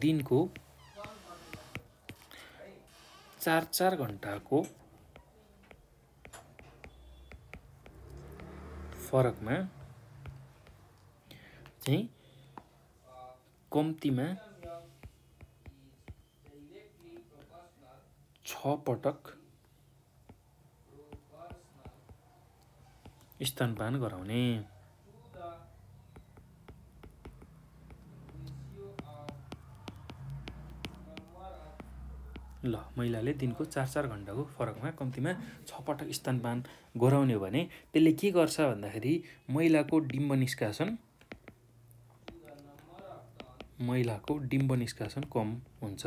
दिनको 4-4 घण्टाको फरकमा चाहिँ कम्तीमा 6 पटक स्तनपान गराउने। ल महिलाले दिनको 4-4 घण्टाको फरकमा कम्तीमा 6 पटक स्तनपान गराउने हो भने त्यसले के गर्छ भन्दाखेरि महिलाको डिम्ब निष्कासन कम हुन्छ।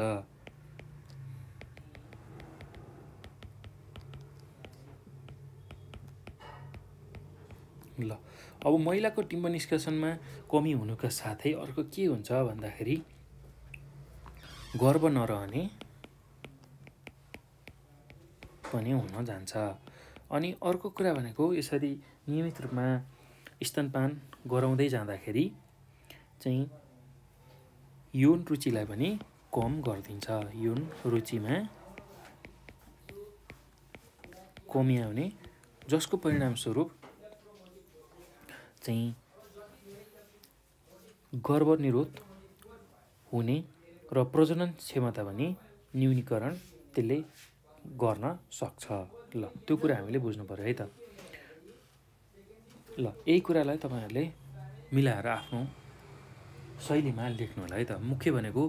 ल अब महिलाको डिम्ब निष्कासनमा कमी हुनुका साथै अर्को के हुन्छ भन्दाखेरि गर्भ नरहने पनि हुन जान्छ। अनि अर्को कुरा भनेको यसरी नियमित रूपमा स्तनपान गराउँदै जाँदाखेरि चाहिँ यौन रुचिलाई पनि कम गरिदिन्छ। यौन रुचिमा कमी आउने, जसको परिणामस्वरूप चाहिँ गर्भनिरोध हुने र प्रजनन क्षमता पनि न्यूनीकरण त्यसले गर्न सक्छ। ल त्यो कुरा हामीले बुझ्नु पर्यो है त। ल यही कुरालाई तपाईहरुले मिलाएर आफ्नो शैलीमा लेख्नु होला है त। मुख्य भनेको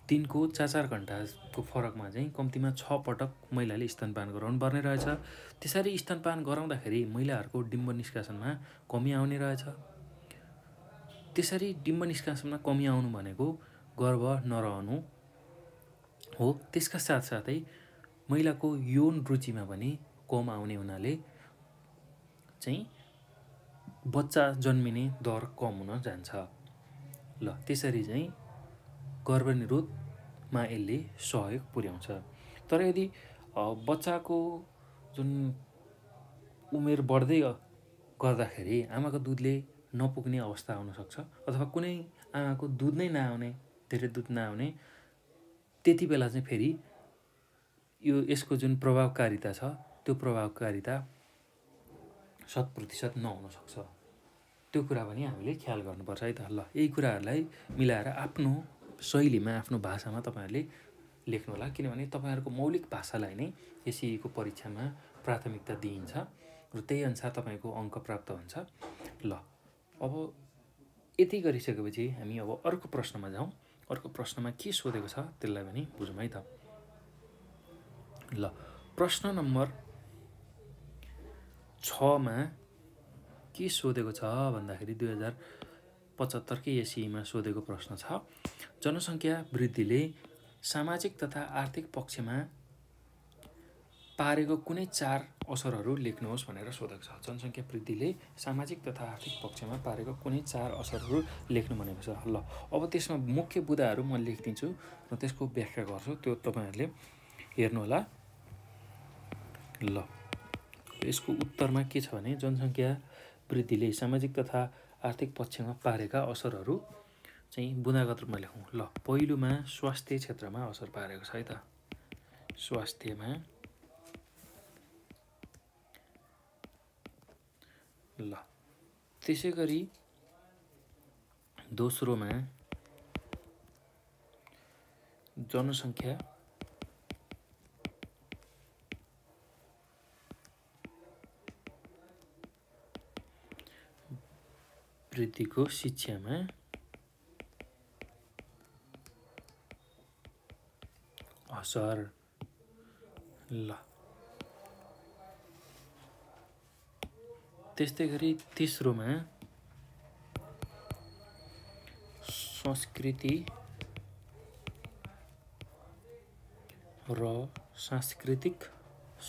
दिनको 4-4 घण्टाको फरकमा चाहिँ कम्तीमा 6 पटक महिलाले स्तनपान गराउनु पर्ने रहेछ। त्यसरी स्तनपान गराउँदाखेरि महिलाहरूको डिम्ब निष्कासनमा कमी आउने रहेछ। त्यसरी डिम्ब निष्कासनमा कमी आउनु भनेको गर्भ नरहनु हो। त्यसका साथसाथै महिलाको यौन रुचिमा पनि कम आउने हुनाले चाहिँ बच्चा जन्मिने दर कम हुन जान्छ। ल त्यसरी चाहिँ गर्भनिरोधमा यसले सहयोग पुर्याउँछ। तर यदि बच्चाको जुन उमेर बढ्दै गर्दाखेरि आमाको दुधले नपुग्ने अवस्था आउन सक्छ, अथवा कुनै आमाको दुध नै नआउने, धेरै दुध नआउने, त्यति बेला चाहिँ फेरि यसको जुन प्रभावकारिता छ त्यो प्रभावकारिता 100% नहुन सक्छ। त्यो कुरा पनि हामीले ख्याल गर्नुपर्छ है त। ल यही कुराहरूलाई मिलाएर आफ्नो शैलीमा, आफ्नो भाषामा तपाईहरुले लेख्नु होला, किनभने तपाईहरुको मौलिक भाषालाई नै एसईको परीक्षामा प्राथमिकता दिइन्छ र त्यही अनुसार तपाईको अङ्क प्राप्त हुन्छ। ल अब यति गरिसकेपछि हामी अब अर्को प्रश्नमा जाउँ। अर्को प्रश्नमा के सोधेको छ त्यसलाई पनि बुझौँ है त। ल प्रश्न नम्बर 6 मा के सोधेको छ भन्दाखेरि 2075 के एसईमा सोधेको प्रश्न छ, जनसङ्ख्या वृद्धिले सामाजिक तथा आर्थिक पक्षमा पारेको कुनै 4 असरहरू लेख्नुहोस् भनेर सोधेको छ। जनसङ्ख्या वृद्धिले सामाजिक तथा आर्थिक पक्षमा पारेको कुनै 4 असरहरू लेख्नु भनेको छ। ल अब त्यसमा मुख्य बुदाहरू म लेखिदिन्छु र त्यसको व्याख्या गर्छु, त्यो तपाईहरुले हेर्नु होला। ल यसको उत्तरमा के छ भने जनसङ्ख्या वृद्धिले सामाजिक तथा आर्थिक पक्षमा पारेका असरहरू चाहिँ बुदागत रूपमा लेखौँ। ल पहिलोमा स्वास्थ्य क्षेत्रमा असर पारेको छ है त। स्वास्थ्यमा ल त्यसैगरी दोस्रोमा जनसङ्ख्या वृद्धिको शिक्षामा असर। ल त्यस्तै गरी तेस्रोमा संस्कृति र सांस्कृतिक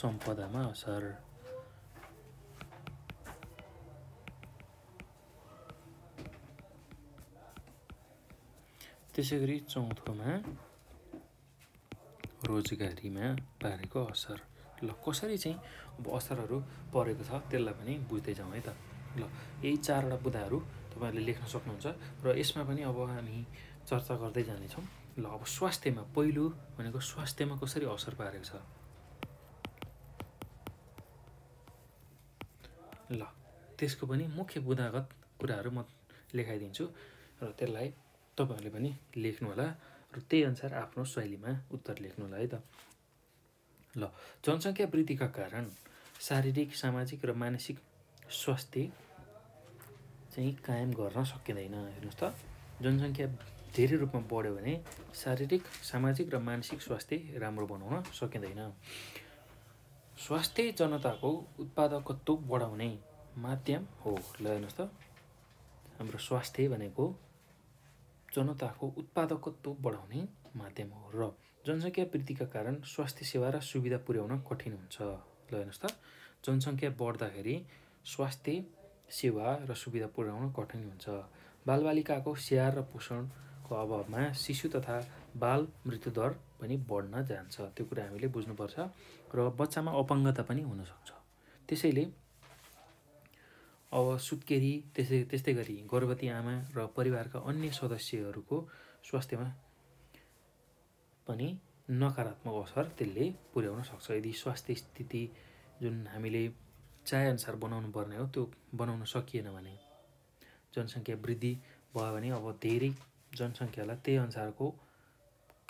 सम्पदामा असर। त्यसैगरी चौथोमा रोजगारीमा पारेको असर। ल कसरी चाहिँ अब असरहरू परेको छ त्यसलाई पनि बुझ्दै जाउँ है त। ल यही 4वटा बुदाहरू तपाईहरुले लेख्न सक्नुहुन्छ र यसमा पनि अब हामी चर्चा गर्दै जानेछौँ। ल अब स्वास्थ्यमा पहिलो भनेको स्वास्थ्यमा कसरी असर पारेको छ। ल त्यसको पनि मुख्य बुदागत कुराहरू म लेखाइदिन्छु र त्यसलाई तपाईहरुले पनि लेख्नु होला र त्यही अनुसार आफ्नो शैलीमा उत्तर लेख्नु होला है त। ल, जनसङ्ख्या वृद्धिका कारण शारीरिक, सामाजिक र मानसिक स्वास्थ्य चाहिँ कायम गर्न सकिँदैन। हेर्नुस् त, जनसङ्ख्या धेरै रूपमा बढ्यो भने शारीरिक, सामाजिक र मानसिक स्वास्थ्य राम्रो बनाउन सकिँदैन। स्वास्थ्य जनताको उत्पादकत्व बढाउने माध्यम हो। ल हेर्नुस् त, हाम्रो स्वास्थ्य भनेको जनताको उत्पादकत्व बढाउने माध्यम हो र जनसङ्ख्या वृद्धिका कारण स्वास्थ्य सेवा र सुविधा पुर्याउन कठिन हुन्छ। ल हेर्नुस् त, जनसङ्ख्या बढ्दाखेरि स्वास्थ्य सेवा र सुविधा पुर्याउन कठिन हुन्छ। बालबालिकाको स्याहार र पोषणको अभावमा शिशु तथा बाल मृत्युदर पनि बढ्न जान्छ। त्यो कुरा हामीले बुझ्नुपर्छ र बच्चामा अपाङ्गता पनि हुनसक्छ। त्यसैले अब सुत्केरी, त्यस्तै गरी गर्भवती आमा र परिवारका अन्य सदस्यहरूको स्वास्थ्यमा पनि नकारात्मक असर त्यसले पुर्याउन सक्छ। यदि स्वास्थ्य स्थिति जुन हामीले चाहेअनुसार बनाउनु पर्ने हो त्यो बनाउन सकिएन भने, जनसङ्ख्या वृद्धि भयो भने अब धेरै जनसङ्ख्यालाई त्यही अनुसारको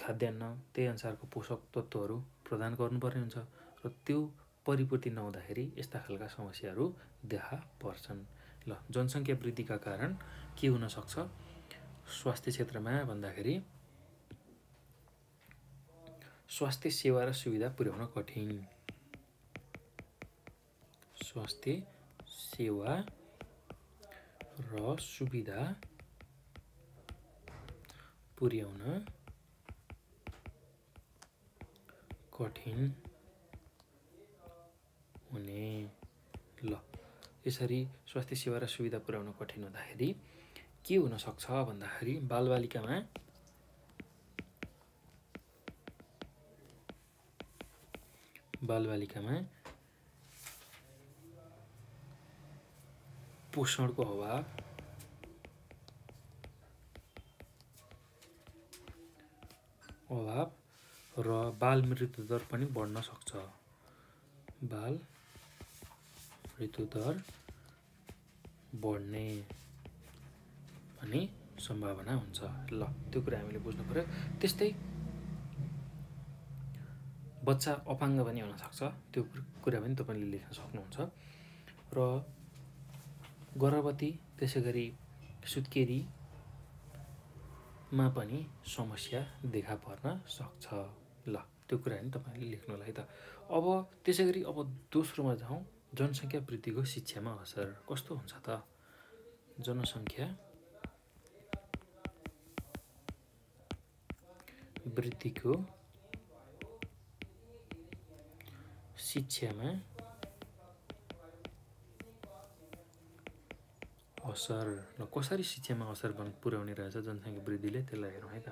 खाद्यान्न, त्यही अनुसारको पोषक तत्त्वहरू प्रदान गर्नुपर्ने हुन्छ र त्यो परिपूर्ति नहुँदाखेरि यस्ता खालका समस्याहरू देखा पर्छन्। ल, जनसङ्ख्या वृद्धिका कारण के हुन सक्छ स्वास्थ्य क्षेत्रमा भन्दाखेरि स्वास्थ्य सेवा र सुविधा पुर्याउन कठिन। स्वास्थ्य सेवा र सुविधा पुर्याउन कठिन हुने। ल, यसरी स्वास्थ्य सेवा र सुविधा पुर्याउन कठिन हुँदाखेरि के हुन सक्छ भन्दाखेरि बालबालिकामा पोषणको अभाव र बाल मृत्युदर पनि बढ्न सक्छ। बाल मृत्युदर बढ्ने भन्ने सम्भावना हुन्छ। ल, त्यो कुरा हामीले बुझ्नु पर्यो। त्यस्तै बच्चा अपाङ्ग पनि हुन सक्छ। त्यो कुरा पनि तपाईले लेख्न सक्नुहुन्छ र गर्भवती त्यसै गरी सुत्केरीमा पनि समस्या देखा पर्न सक्छ। ल, त्यो कुरा पनि तपाईले लेख्नु होला है त। अब त्यसै गरी अब दोस्रोमा जाउँ, जनसङ्ख्या वृद्धिको शिक्षामा असर कस्तो हुन्छ त। जनसङ्ख्या वृद्धिको शिक्षामा असर। ल, कसरी शिक्षामा असर पुर्याउने रहेछ जनसङ्ख्या वृद्धिले, त्यसलाई हेरौँ है त।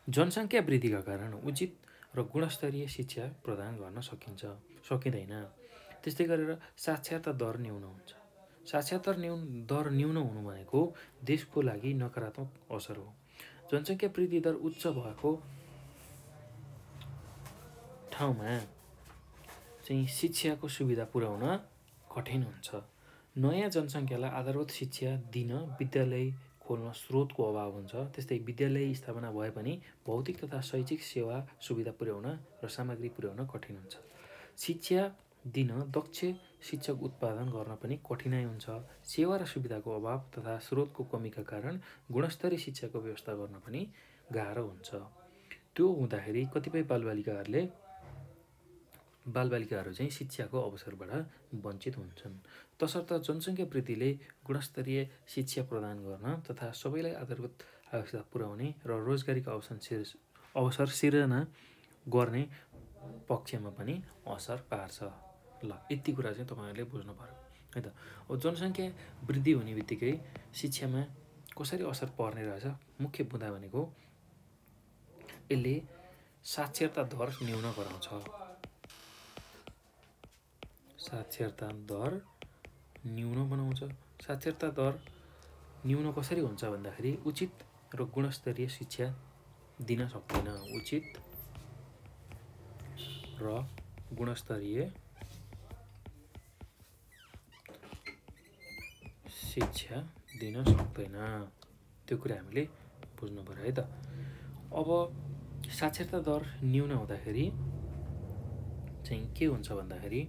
जनसङ्ख्या वृद्धिका कारण उचित र गुणस्तरीय शिक्षा प्रदान गर्न सकिँदैन। त्यस्तै गरेर साक्षरता दर न्यून हुन्छ। साक्षरता दर न्यून हुनु भनेको देशको लागि नकारात्मक असर हो। जनसङ्ख्या वृद्धि दर उच्च भएको ठाउँमा चाहिँ शिक्षाको सुविधा पुर्याउन कठिन हुन्छ। नयाँ जनसङ्ख्यालाई आधारभूत शिक्षा दिन विद्यालय खोल्न स्रोतको अभाव हुन्छ। त्यस्तै विद्यालय स्थापना भए पनि भौतिक तथा शैक्षिक सेवा सुविधा पुर्याउन र सामग्री पुर्याउन कठिन हुन्छ। शिक्षा दिन दक्ष शिक्षक उत्पादन गर्न पनि कठिनाइ हुन्छ। सेवा र सुविधाको अभाव तथा स्रोतको कमीका कारण गुणस्तरीय शिक्षाको व्यवस्था गर्न पनि गाह्रो हुन्छ। त्यो हुँदाखेरि कतिपय बालबालिकाहरू चाहिँ शिक्षाको अवसरबाट वञ्चित हुन्छन्। तसर्थ जनसङ्ख्या वृद्धिले गुणस्तरीय शिक्षा प्रदान गर्न तथा सबैलाई आधारभूत आवश्यकता पुर्याउने र रोजगारीका अवसर सिर्जना गर्ने पक्षमा पनि असर पार्छ। ल, यति कुरा चाहिँ तपाईहरुले बुझ्नु पर्यो है त। अब जनसङ्ख्या वृद्धि हुने बित्तिकै शिक्षामा कसरी असर पर्ने रहेछ, मुख्य बुँदा भनेको यसले साक्षरता दर न्यून गराउँछ। साक्षरता दर न्यून बनाउँछ। साक्षरता दर न्यून कसरी हुन्छ भन्दाखेरि उचित र गुणस्तरीय शिक्षा दिन सक्दैन। उचित र गुणस्तरीय शिक्षा दिन सक्दैन। त्यो कुरा हामीले बुझ्नु पर्यो है त। अब साक्षरता दर न्यून हुँदाखेरि चाहिँ के हुन्छ भन्दाखेरि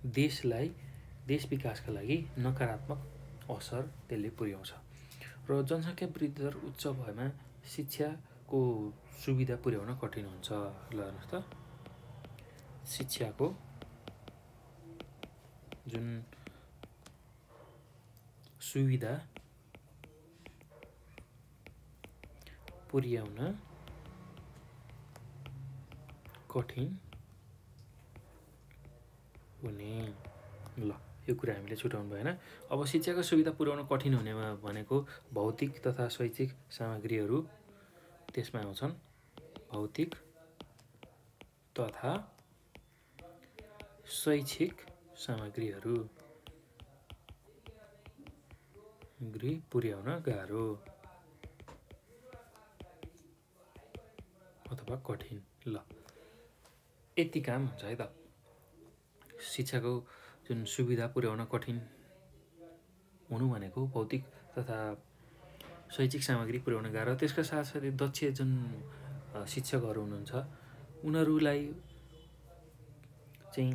देश विकासका लागि नकारात्मक असर त्यसले पुर्याउँछ। र जनसङ्ख्या वृद्धि दर उच्च भएमा शिक्षाको सुविधा पुर्याउन कठिन हुन्छ। ल हेर्नुहोस् त, शिक्षाको जुन सुविधा पुर्याउन कठिन हुने। ल यो कुरा हामीले छुटाउनु भएन। अब शिक्षाको सुविधा पुर्याउन कठिन हुनेमा भनेको भौतिक तथा शैक्षिक सामग्रीहरू त्यसमा आउँछन्। भौतिक तथा शैक्षिक सामग्रीहरू पुर्याउन गाह्रो अथवा कठिन। ल यति काम हुन्छ है त। शिक्षाको जुन सुविधा पुर्याउन कठिन हुनु भनेको भौतिक तथा शैक्षिक सामग्री पुर्याउन गाह्रो। त्यसका साथसाथै दक्ष जुन शिक्षकहरू हुनुहुन्छ उनीहरूलाई चाहिँ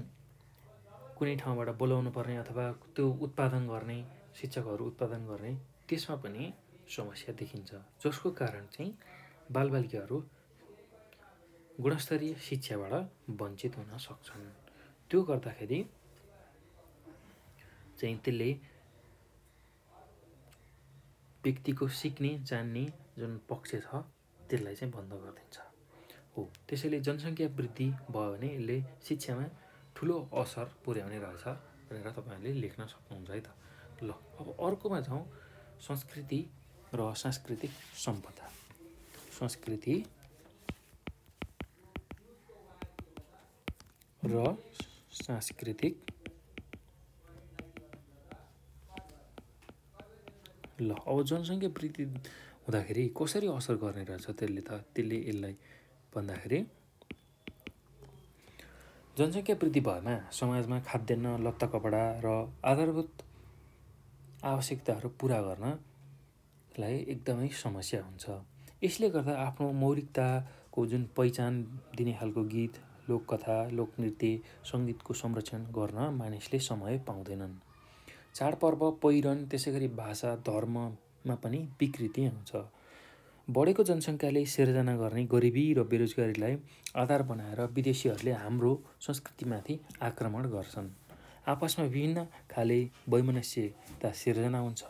कुनै ठाउँबाट बोलाउनु पर्ने अथवा त्यो उत्पादन गर्ने शिक्षकहरू उत्पादन गर्ने त्यसमा पनि समस्या देखिन्छ, जसको कारण चाहिँ बालबालिकाहरू गुणस्तरीय शिक्षाबाट वञ्चित हुन सक्छन्। त्यो गर्दाखेरि चाहिँ त्यसले व्यक्तिको सिक्ने जान्ने जुन पक्ष छ त्यसलाई चाहिँ बन्द गरिदिन्छ हो। त्यसैले जनसङ्ख्या वृद्धि भयो भने यसले शिक्षामा ठुलो असर पुर्याउने रहेछ भनेर तपाईँहरूले लेख्न सक्नुहुन्छ है त। ल अब अर्कोमा जाउँ, संस्कृति र सांस्कृतिक सम्पदा। संस्कृति र सांस्कृतिक ल अब जनसङ्ख्या वृद्धि हुँदाखेरि कसरी असर गर्ने रहेछ त्यसले यसलाई भन्दाखेरि जनसङ्ख्या वृद्धि भएमा समाजमा खाद्यान्न, लत्ता कपडा र आधारभूत आवश्यकताहरू पुरा गर्नलाई एकदमै समस्या हुन्छ। यसले गर्दा आफ्नो मौलिकताको जुन पहिचान दिने खालको गीत, लोककथा, लोकनृत्य, सङ्गीतको संरक्षण गर्न मानिसले समय पाउँदैनन्। चाडपर्व, पहिरन, त्यसै गरी भाषा, धर्ममा पनि विकृति आउँछ। बढेको जनसङ्ख्याले सिर्जना गर्ने गरिबी र बेरोजगारीलाई आधार बनाएर विदेशीहरूले हाम्रो संस्कृतिमाथि आक्रमण गर्छन्। आपसमा विभिन्न खाले वैमनस्यता सिर्जना हुन्छ।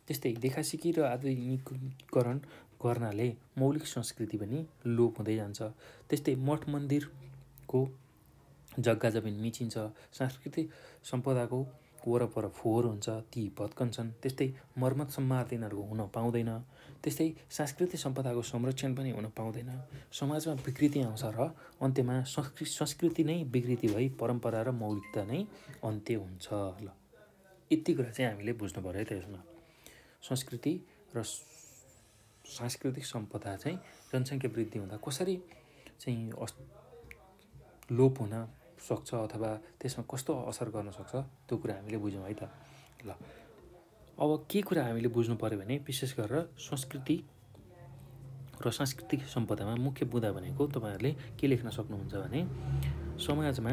त्यस्तै देखासिकी र आधुनिकीकरण गर्नाले मौलिक संस्कृति पनि लोप हुँदै जान्छ। त्यस्तै मठ मन्दिरको जग्गा जमिन मिचिन्छ, सांस्कृतिक सम्पदाको वरपर फोहोर हुन्छ, ती भत्कन्छन्। त्यस्तै मर्मत सम्मार तिनीहरूको हुन पाउँदैन। त्यस्तै सांस्कृतिक सम्पदाको संरक्षण पनि हुन पाउँदैन। समाजमा विकृति आउँछ र अन्त्यमा संस्कृति नै विकृति भई परम्परा र मौलिकता नै अन्त्य हुन्छ। ल यति कुरा चाहिँ हामीले बुझ्नु पर्यो है त। यसमा संस्कृति र सांस्कृतिक सम्पदा चाहिँ जनसङ्ख्या वृद्धि हुँदा कसरी चाहिँ लोप हुन सक्छ अथवा त्यसमा कस्तो असर गर्न सक्छ त्यो कुरा हामीले बुझ्यौँ है त। ल अब के कुरा हामीले बुझ्नु पर्यो भने विशेष गरेर संस्कृति र सांस्कृतिक सम्पदामा मुख्य बुँदा भनेको तपाईँहरूले के लेख्न सक्नुहुन्छ भने समाजमा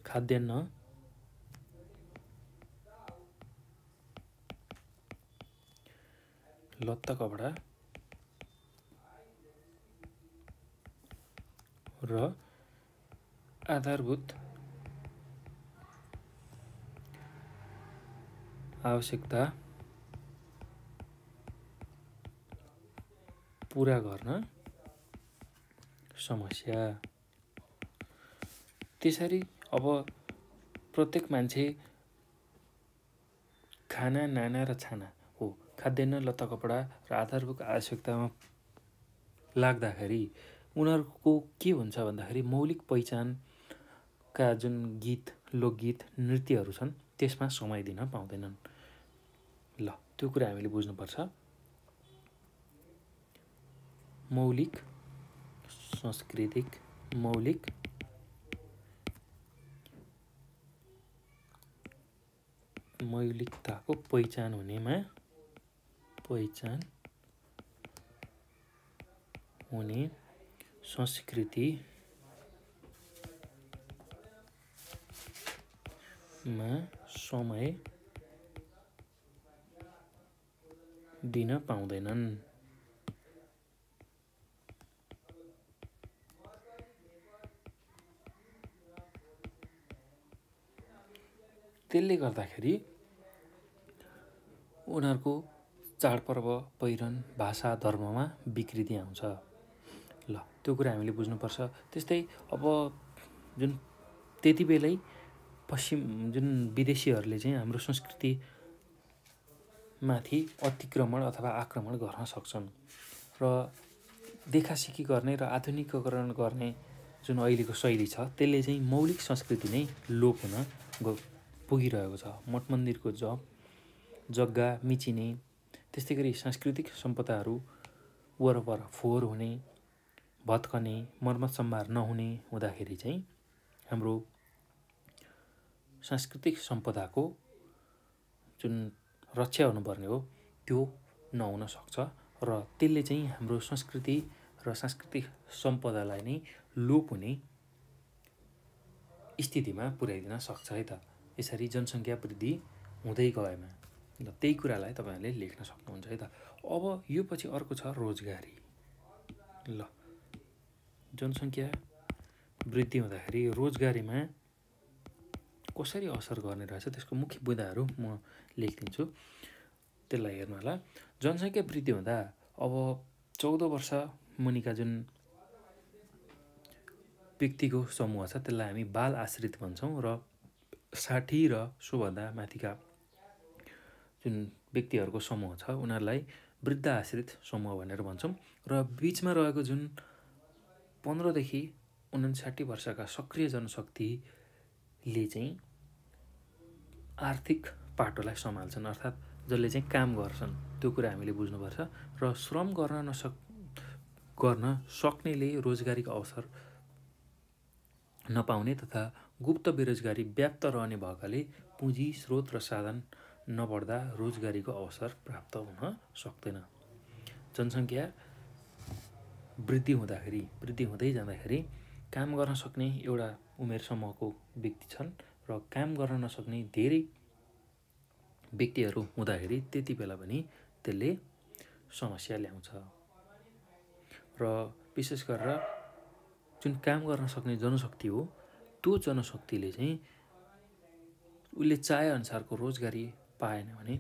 खाद्यान्न, लत्ता कपडा र आधारभूत आवश्यकता पुरा गर्न समस्या। त्यसरी अब प्रत्येक मान्छे खाना, नाना र छाना हो, खाद्यान्न, लत्ता कपडा र आधारभूत आवश्यकतामा लाग्दाखेरि उनीहरूको के हुन्छ भन्दाखेरि मौलिक पहिचानका जुन गीत, लोकगीत, नृत्यहरू छन् त्यसमा समय दिन पाउँदैनन्। ल त्यो कुरा हामीले बुझ्नुपर्छ। मौलिक सांस्कृतिक मौलिक मौलिकताको पहिचान हुने संस्कृतिमा समय दिन पाउँदैनन्। त्यसले गर्दाखेरि उनीहरूको चाडपर्व, पहिरन, भाषा, धर्ममा विकृति आउँछ। ल त्यो कुरा हामीले बुझ्नुपर्छ। त्यस्तै अब जुन त्यति बेलै जुन विदेशीहरूले चाहिँ हाम्रो संस्कृतिमाथि अतिक्रमण अथवा आक्रमण गर्न सक्छन् र देखासिखी गर्ने र आधुनिकीकरण गर्ने जुन अहिलेको शैली छ त्यसले चाहिँ मौलिक संस्कृति नै लोप हुन पुगिरहेको छ। मठ मन्दिरको जग्गा मिचिने, त्यस्तै गरी सांस्कृतिक सम्पदाहरू वरपर फोहोर हुने, भत्कने, मर्मत सम्भार नहुने हुँदाखेरि चाहिँ हाम्रो सांस्कृतिक सम्पदाको जुन रक्षा हुनुपर्ने हो त्यो नहुन सक्छ र त्यसले चाहिँ हाम्रो संस्कृति र सांस्कृतिक सम्पदालाई नै लोप हुने स्थितिमा पुर्याइदिन सक्छ है त। यसरी जनसङ्ख्या वृद्धि हुँदै गएमा ल त्यही कुरालाई तपाईँहरूले लेख्न सक्नुहुन्छ है त। अब यो पछि अर्को छ रोजगारी। ल जनसङ्ख्या वृद्धि हुँदाखेरि रोजगारीमा कसरी असर गर्ने रहेछ त्यसको मुख्य बुँदाहरू म लेखिदिन्छु, त्यसलाई हेर्नु होला। जनसङ्ख्या वृद्धि हुँदा अब 14 वर्ष मुनिका जुन व्यक्तिको समूह छ त्यसलाई हामी बाल आश्रित भन्छौँ र 60 र सोभन्दा माथिका जुन व्यक्तिहरूको समूह छ उनीहरूलाई वृद्ध आश्रित समूह भनेर भन्छौँ र बिचमा रहेको जुन 15 देखि 59 वर्षका सक्रिय जनशक्तिले चाहिँ आर्थिक पाटोलाई सम्हाल्छन्, अर्थात् जसले चाहिँ काम गर्छन् त्यो कुरा हामीले बुझ्नुपर्छ। र श्रम गर्न सक्नेले रोजगारीको अवसर नपाउने तथा गुप्त बेरोजगारी व्याप्त रहने भएकाले पुँजी स्रोत र साधन नबढ्दा रोजगारीको अवसर प्राप्त हुन सक्दैन। जनसङ्ख्या वृद्धि हुँदै जाँदाखेरि काम गर्न सक्ने एउटा उमेर समूहको व्यक्ति छन् र काम गर्न नसक्ने धेरै व्यक्तिहरू हुँदाखेरि त्यति बेला पनि त्यसले समस्या ल्याउँछ। र विशेष गरेर जुन काम गर्न सक्ने जनशक्ति हो त्यो जनशक्तिले चाहिँ उसले चाहे अनुसारको रोजगारी पाएन भने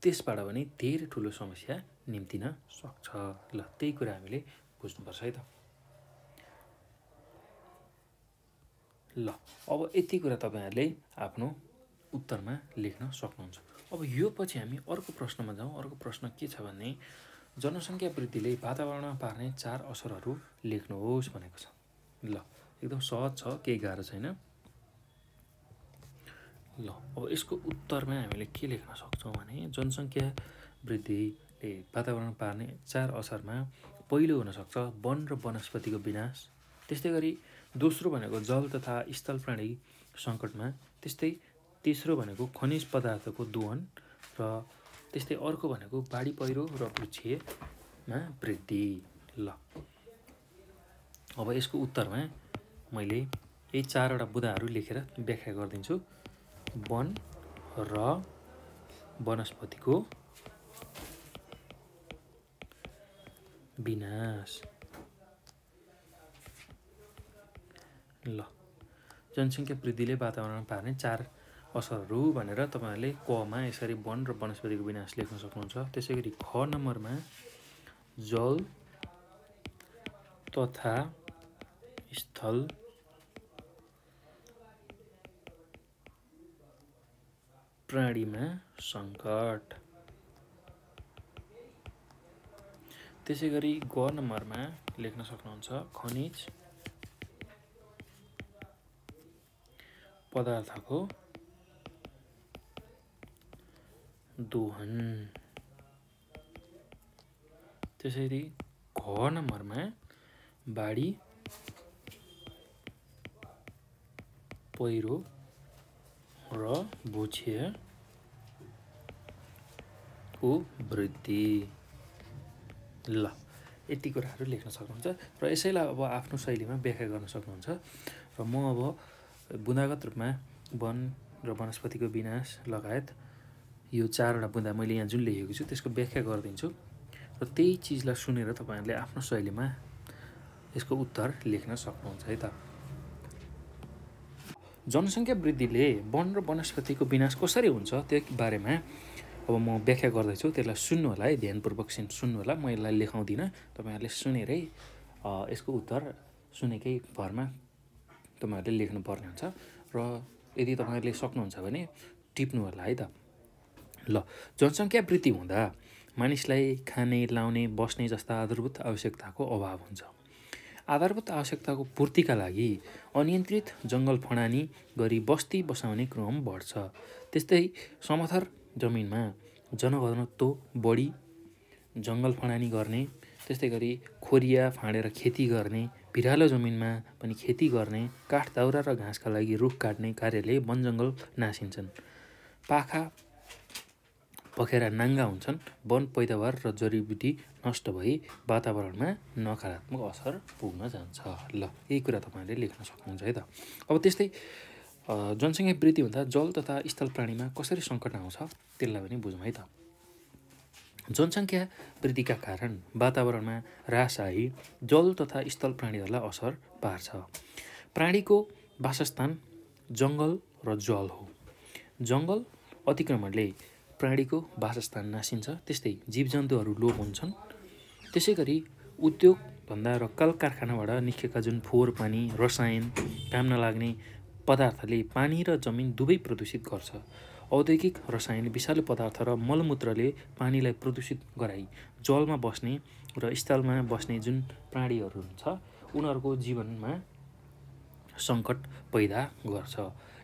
त्यसबाट पनि धेरै ठुलो समस्या निम्तिन सक्छ। ल त्यही कुरा हामीले बुझ्नुपर्छ है त। ल अब यति कुरा तपाईँहरूले आफ्नो उत्तरमा लेख्न सक्नुहुन्छ। अब यो पछि हामी अर्को प्रश्नमा जाउँ। अर्को प्रश्न के छ भने जनसङ्ख्या वृद्धिले वातावरणमा पार्ने 4 असरहरू लेख्नुहोस् भनेको छ। ल एकदम सहज छ, केही गाह्रो छैन। ल अब यसको उत्तरमा हामीले के लेख्न सक्छौँ भने जनसङ्ख्या वृद्धिले वातावरणमा पार्ने 4 असरमा पहिलो हुनसक्छ वन र वनस्पतिको विनाश, त्यस्तै गरी दोस्रो भनेको जल तथा स्थल प्राणी सङ्कटमा, त्यस्तै तेस्रो भनेको खनिज पदार्थको दोहन र त्यस्तै अर्को भनेको बाढी पहिरो र वृक्षमा वृद्धि। ल अब यसको उत्तरमा मैले यही 4वटा बुँदाहरू लेखेर व्याख्या गरिदिन्छु। वन र वनस्पतिको विनाश। ल जनसङ्ख्या वृद्धिले वातावरणमा पार्ने 4 असरहरू भनेर तपाईँहरूले कमा यसरी वन र वनस्पतिको विनाश लेख्न सक्नुहुन्छ। त्यसै गरी ख नम्बरमा जल तथा स्थल प्राणीमा सङ्कट। त्यसै गरी ग नम्बरमा लेख्न सक्नुहुन्छ खनिज पदार्थको दोहन। त्यसरी घ नम्बरमा बाढी पहिरो र भुक्षयको वृद्धि। ल यति कुराहरू लेख्न सक्नुहुन्छ र यसैलाई अब आफ्नो शैलीमा व्याख्या गर्न सक्नुहुन्छ। र म अब बुँदागत रूपमा वन र वनस्पतिको विनाश लगायत यो 4वटा बुँदा मैले यहाँ जुन लेखेको छु त्यसको व्याख्या गरिदिन्छु र त्यही चिजलाई सुनेर तपाईँहरूले आफ्नो शैलीमा यसको उत्तर लेख्न सक्नुहुन्छ है त। जनसङ्ख्या वृद्धिले वन र वनस्पतिको विनाश कसरी हुन्छ त्यो बारेमा अब म व्याख्या गर्दैछु, त्यसलाई सुन्नु होला है, ध्यानपूर्वक सुन्नु होला। म यसलाई लेखाउँदिनँ, तपाईँहरूले सुनेरै यसको उत्तर सुनेकै भरमा तपाईँहरूले लेख्नुपर्ने हुन्छ र यदि तपाईँहरूले सक्नुहुन्छ भने टिप्नु होला है त। ल जनसङ्ख्या वृद्धि हुँदा मानिसलाई खाने, लाउने, बस्ने जस्ता आधारभूत आवश्यकताको अभाव हुन्छ। आधारभूत आवश्यकताको पूर्तिका लागि अनियन्त्रित जङ्गल फडानी गरी बस्ती बसाउने क्रम बढ्छ। त्यस्तै समथर जमिनमा जनघनत्व बढी जङ्गल फडानी गर्ने, त्यस्तै गरी खोरिया फाँडेर खेती गर्ने, भिरालो जमिनमा पनि खेती गर्ने, काठ दाउरा र घाँसका लागि रुख काट्ने कार्यले वन जङ्गल नासिन्छन्। पाखा पखेरा नाङ्गा हुन्छन्। वन पैदावार र जडीबुटी नष्ट भई वातावरणमा नकारात्मक असर पुग्न जान्छ। ल यही कुरा तपाईँहरूले लेख्न सक्नुहुन्छ है त। अब त्यस्तै जनसङ्ख्या वृद्धि हुँदा जल तथा स्थल प्राणीमा कसरी सङ्कट आउँछ त्यसलाई पनि बुझौँ है त। जनसङ्ख्या वृद्धिका कारण वातावरणमा ह्रास आई जल तथा स्थल प्राणीहरूलाई असर पार्छ। प्राणीको वासस्थान जङ्गल र जल हो। जङ्गल अतिक्रमणले प्राणीको वासस्थान नासिन्छ। त्यस्तै जीवजन्तुहरू लोप हुन्छन्। त्यसै गरी उद्योग धन्दा र कल कारखानाबाट निस्केका जुन फोहोर पानी, रसायन, काम नलाग्ने पदार्थले पानी र जमिन दुवै प्रदूषित गर्छ। औद्योगिक रसायन, विषालु पदार्थ र मलमूत्रले पानीलाई प्रदूषित गराई जलमा बस्ने र स्थलमा बस्ने जुन प्राणीहरू हुन्छ उनीहरूको जीवनमा सङ्कट पैदा गर्छ।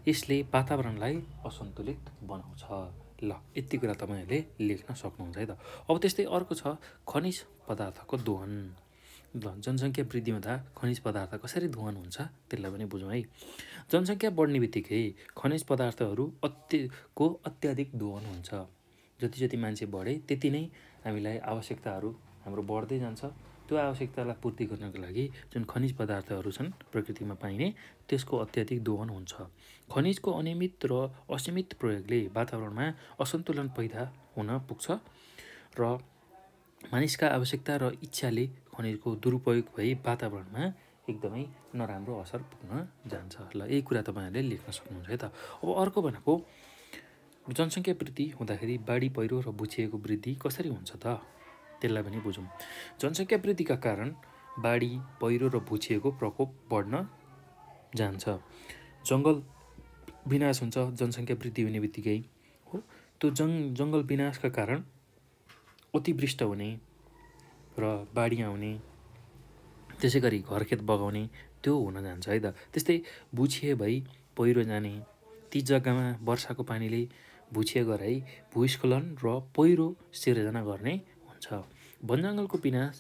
यसले वातावरणलाई असन्तुलित बनाउँछ। ल यति कुरा तपाईँहरूले लेख्न सक्नुहुन्छ है त। अब त्यस्तै अर्को छ खनिज पदार्थको दोहन। ल जनसङ्ख्या वृद्धि हुँदा खनिज पदार्थ कसरी दोहन हुन्छ त्यसलाई पनि बुझौँ है। जनसङ्ख्या बढ्ने बित्तिकै खनिज पदार्थहरू अत्याधिक दोहन हुन्छ। जति जति मान्छे बढे त्यति नै हामीलाई आवश्यकताहरू हाम्रो बढ्दै जान्छ। त्यो आवश्यकतालाई पूर्ति गर्नको लागि जुन खनिज पदार्थहरू छन् प्रकृतिमा पाइने त्यसको अत्याधिक दोहन हुन्छ। खनिजको अनियमित र असीमित प्रयोगले वातावरणमा असन्तुलन पैदा हुन पुग्छ र मानिसका आवश्यकता र इच्छाले खनिजको दुरुपयोग भई वातावरणमा एकदमै नराम्रो असर पुग्न जान्छ। ल यही कुरा तपाईँहरूले लेख्न सक्नुहुन्छ है त। अब अर्को भनेको जनसङ्ख्या वृद्धि हुँदाखेरि बाढी पहिरो र भुक्षयको वृद्धि कसरी हुन्छ त त्यसलाई पनि बुझौँ। जनसङ्ख्या वृद्धिका कारण बाढी पहिरो र भुक्षयको प्रकोप बढ्न जान्छ। जङ्गल विनाश हुन्छ जनसङ्ख्या वृद्धि हुने बित्तिकै हो। त्यो जङ्गल विनाशका कारण अतिवृष्टि हुने र बाढी आउने, त्यसै गरी घरखेत बगाउने त्यो हुन जान्छ है त। त्यस्तै भुक्षय भई पहिरो जाने, ती जग्गामा वर्षाको पानीले भुक्षय गराई भूस्खलन र पहिरो सिर्जना गर्ने हुन्छ। वनजङ्गलको विनाश,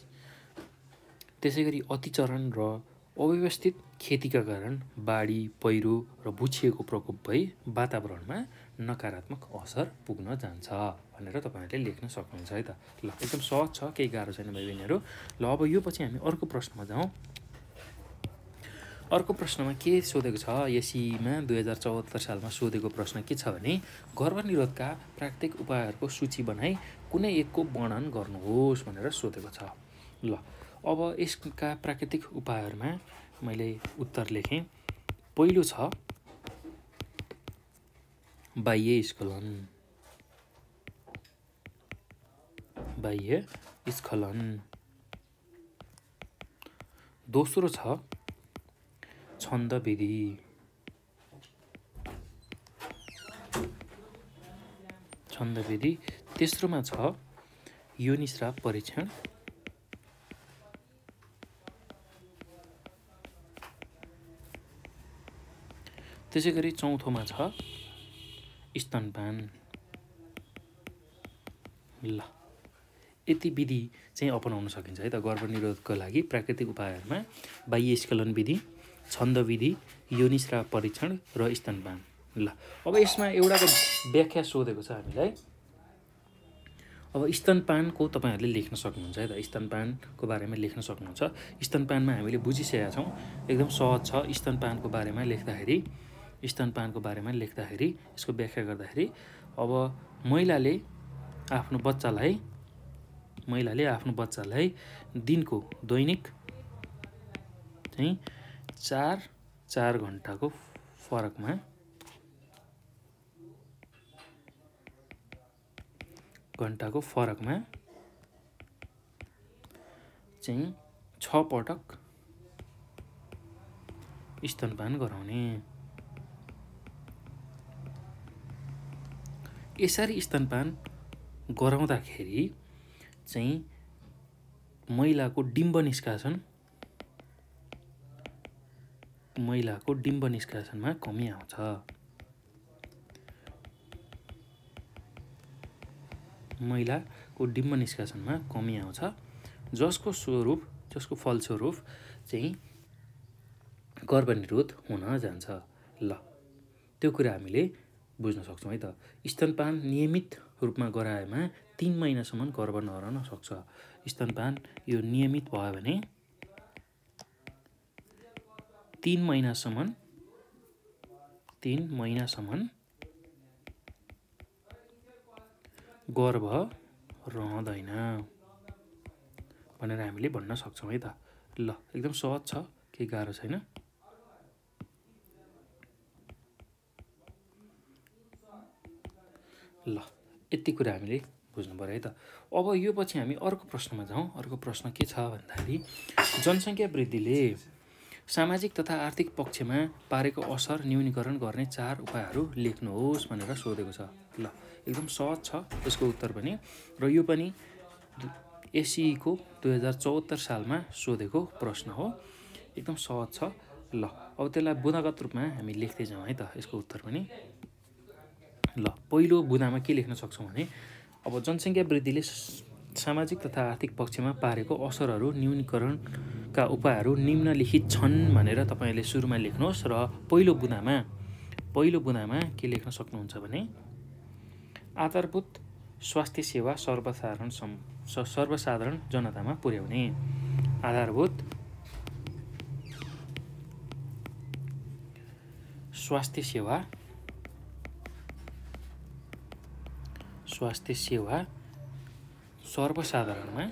त्यसै गरी अतिचरण र अव्यवस्थित खेतीका कारण बाढी पहिरो र भुक्षयको प्रकोप भई वातावरणमा नकारात्मक असर पुग्न जान्छ भनेर तपाईँहरूले लेख्न सक्नुहुन्छ है त। ल एकदम सहज छ, केही गाह्रो छैन भाइ बहिनीहरू। ल अब यो पछि हामी अर्को प्रश्नमा जाउँ। अर्को प्रश्नमा के सोधेको छ, एसीमा 2074 सालमा सोधेको प्रश्न के छ भने गर्भनिरोधका प्राकृतिक उपायहरूको सूची बनाई कुनै एकको वर्णन गर्नुहोस् भनेर सोधेको छ। ल अब यसका प्राकृतिक उपायहरूमा मैले उत्तर लेखेँ। पहिलो छ बाह्य स्खलन। बाह्य स्खलन। दोस्रो छ छन्द विधि। छन्द विधि। तेस्रोमा छ योनिस्राव परीक्षण। त्यसै गरी चौथोमा छ स्तनपान। ल यति विधि चाहिँ अपनाउन सकिन्छ है त गर्भनिरोधको लागि। प्राकृतिक उपायहरूमा बाह्य स्खलन विधि, छन्द विधि, योनिस्राव परीक्षण र स्तनपान। ल अब यसमा एउटाको व्याख्या सोधेको छ हामीलाई। अब स्तनपानको तपाईँहरूले लेख्न सक्नुहुन्छ है त, स्तनपानको बारेमा लेख्न सक्नुहुन्छ। स्तनपानमा हामीले बुझिसकेका छौँ, एकदम सहज छ। स्तनपानको बारेमा लेख्दाखेरि यसको व्याख्या गर्दाखेरि अब महिलाले आफ्नो बच्चालाई दिनको दैनिक चाहिँ 4 घण्टाको फरकमा चाहिँ 6 पटक स्तनपान गराउने। यसरी स्तनपान गराउँदाखेरि चाहिँ महिलाको डिम्ब निष्कासनमा कमी आउँछ। जसको फलस्वरूप चाहिँ गर्भनिरोध हुन जान्छ। ल त्यो कुरा हामीले बुझ्न सक्छौँ है त। स्तनपान नियमित रूपमा गराएमा 3 महिनासम्म गर्भ नहराउन सक्छ। स्तनपान यो नियमित भयो भने 3 महिनासम्म गर्भ रहँदैन भनेर हामीले भन्न सक्छौँ है त। ल एकदम सहज छ, केही गाह्रो छैन। ल यति कुरा हामीले बुझ्नु पर्यो है त। अब यो पछि हामी अर्को प्रश्नमा जाउँ। अर्को प्रश्न के छ भन्दाखेरि जनसङ्ख्या वृद्धिले सामाजिक तथा आर्थिक पक्षमा पारेको असर न्यूनीकरण गर्ने 4 उपायहरू लेख्नुहोस् भनेर सोधेको छ। ल एकदम सहज छ यसको उत्तर पनि, र यो पनि एससीईको 2074 सालमा सोधेको प्रश्न हो। एकदम सहज छ। ल अब त्यसलाई बुँदागत रूपमा हामी लेख्दै जाउँ है त यसको उत्तर पनि। ल पहिलो बुँदामा के लेख्न सक्छौँ भने अब जनसङ्ख्या वृद्धिले सामाजिक तथा आर्थिक पक्षमा पारेको असरहरू न्यूनीकरणका उपायहरू निम्नलिखित छन् भनेर तपाईँले सुरुमा लेख्नुहोस्। र पहिलो बुँदामा के लेख्न सक्नुहुन्छ भने आधारभूत स्वास्थ्य सेवा सर्वसाधारण जनतामा पुर्याउने। आधारभूत स्वास्थ्य सेवा सर्वसाधारणमा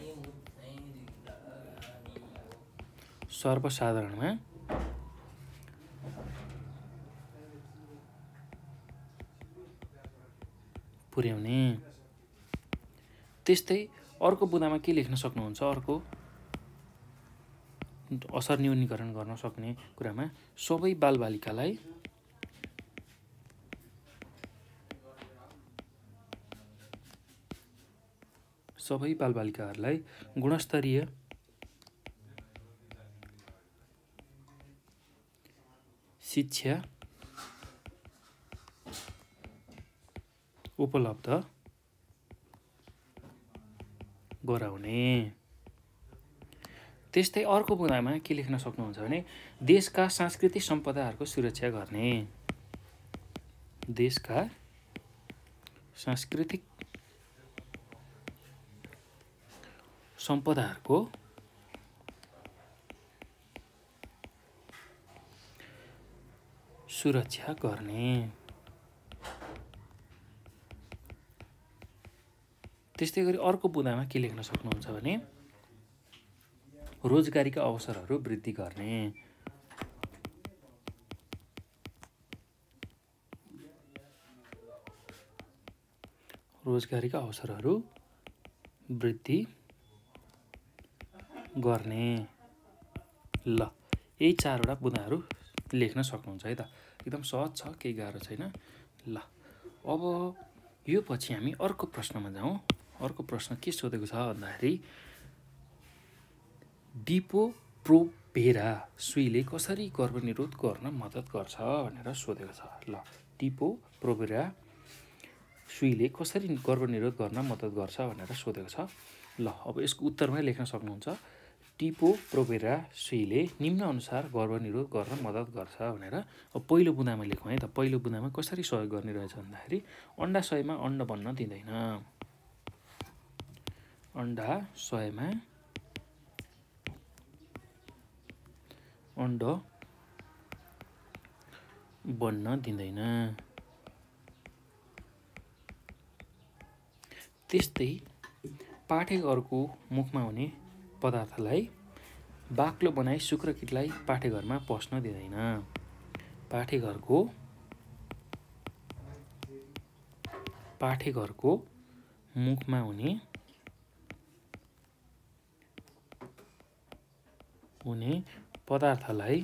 पुर्याउने। त्यस्तै अर्को बुँदामा के लेख्न सक्नुहुन्छ, अर्को असर न्यूनीकरण गर्न सक्ने कुरामा सबै बालबालिकाहरूलाई गुणस्तरीय शिक्षा उपलब्ध गराउने। त्यस्तै अर्को बुँदामा के लेख्न सक्नुहुन्छ भने देशका सांस्कृतिक सम्पदाहरूको सुरक्षा गर्ने। देशका सांस्कृतिक सम्पदाहरूको सुरक्षा गर्ने। त्यस्तै गरी अर्को बुँदामा के लेख्न सक्नुहुन्छ भने रोजगारीका अवसरहरू वृद्धि गर्ने। रोजगारीका अवसरहरू वृद्धि गर्ने। ल यही 4वटा बुँदाहरू लेख्न सक्नुहुन्छ है त। एकदम सहज छ, केही गाह्रो छैन। ल अब यो पछि हामी अर्को प्रश्नमा जाउँ। अर्को प्रश्न के सोधेको छ भन्दाखेरि डिपो-प्रोभेरा सुईले कसरी गर्भनिरोध गर्न मद्दत गर्छ भनेर सोधेको छ। ल डिपो-प्रोभेरा सुईले कसरी गर्भनिरोध गर्न मद्दत गर्छ भनेर सोधेको छ। ल अब यसको उत्तरमा लेख्न सक्नुहुन्छ टिपोप्रोपेरा सुईले निम्न अनुसार गर्भनिरोध गर्न मद्दत गर्छ भनेर पहिलो बुँदामा लेखौँ है त। पहिलो बुँदामा कसरी सहयोग गर्ने रहेछ भन्दाखेरि अन्डाशयमा अण्ड बन्न दिँदैन। अन्डाशयमा अण्ड बन्न दिँदैन। त्यस्तै पाठेघरको मुखमा हुने पदार्थलाई बाक्लो बनाई शुक्रकीटलाई पाठेघरमा पस्न दिँदैन। पाठेघरको मुखमा हुने पदार्थलाई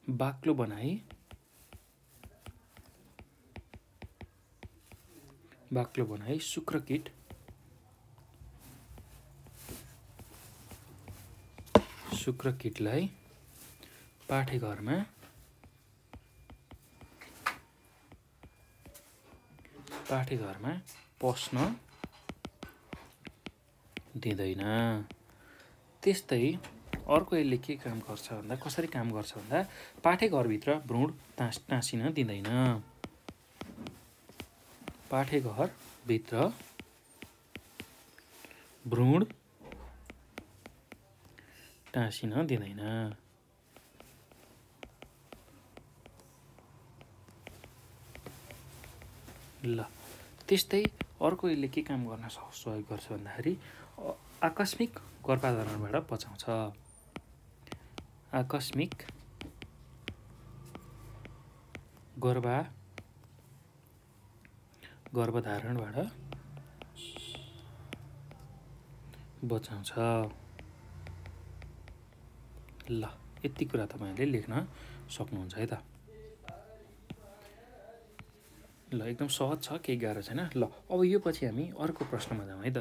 बाक्लो बनाई शुक्रकीटलाई पाठेघरमा पस्न दिँदैन। त्यस्तै अर्को यसले के काम गर्छ भन्दा कसरी काम गर्छ भन्दा पाठेघरभित्र भ्रूण टाँसिन दिँदैन। पाठेघरभित्र भ्रूण टाँसिन दिँदैन। ल त्यस्तै अर्को यसले के काम गर्न सहयोग गर्छ भन्दाखेरि आकस्मिक गर्भधारणबाट बचाउँछ। आकस्मिक गर्भधारणबाट बचाउँछ। ल यति कुरा तपाईँहरूले लेख्न सक्नुहुन्छ है त। ल एकदम सहज छ, केही गाह्रो छैन। ल अब यो पछि हामी अर्को प्रश्नमा जाउँ है त।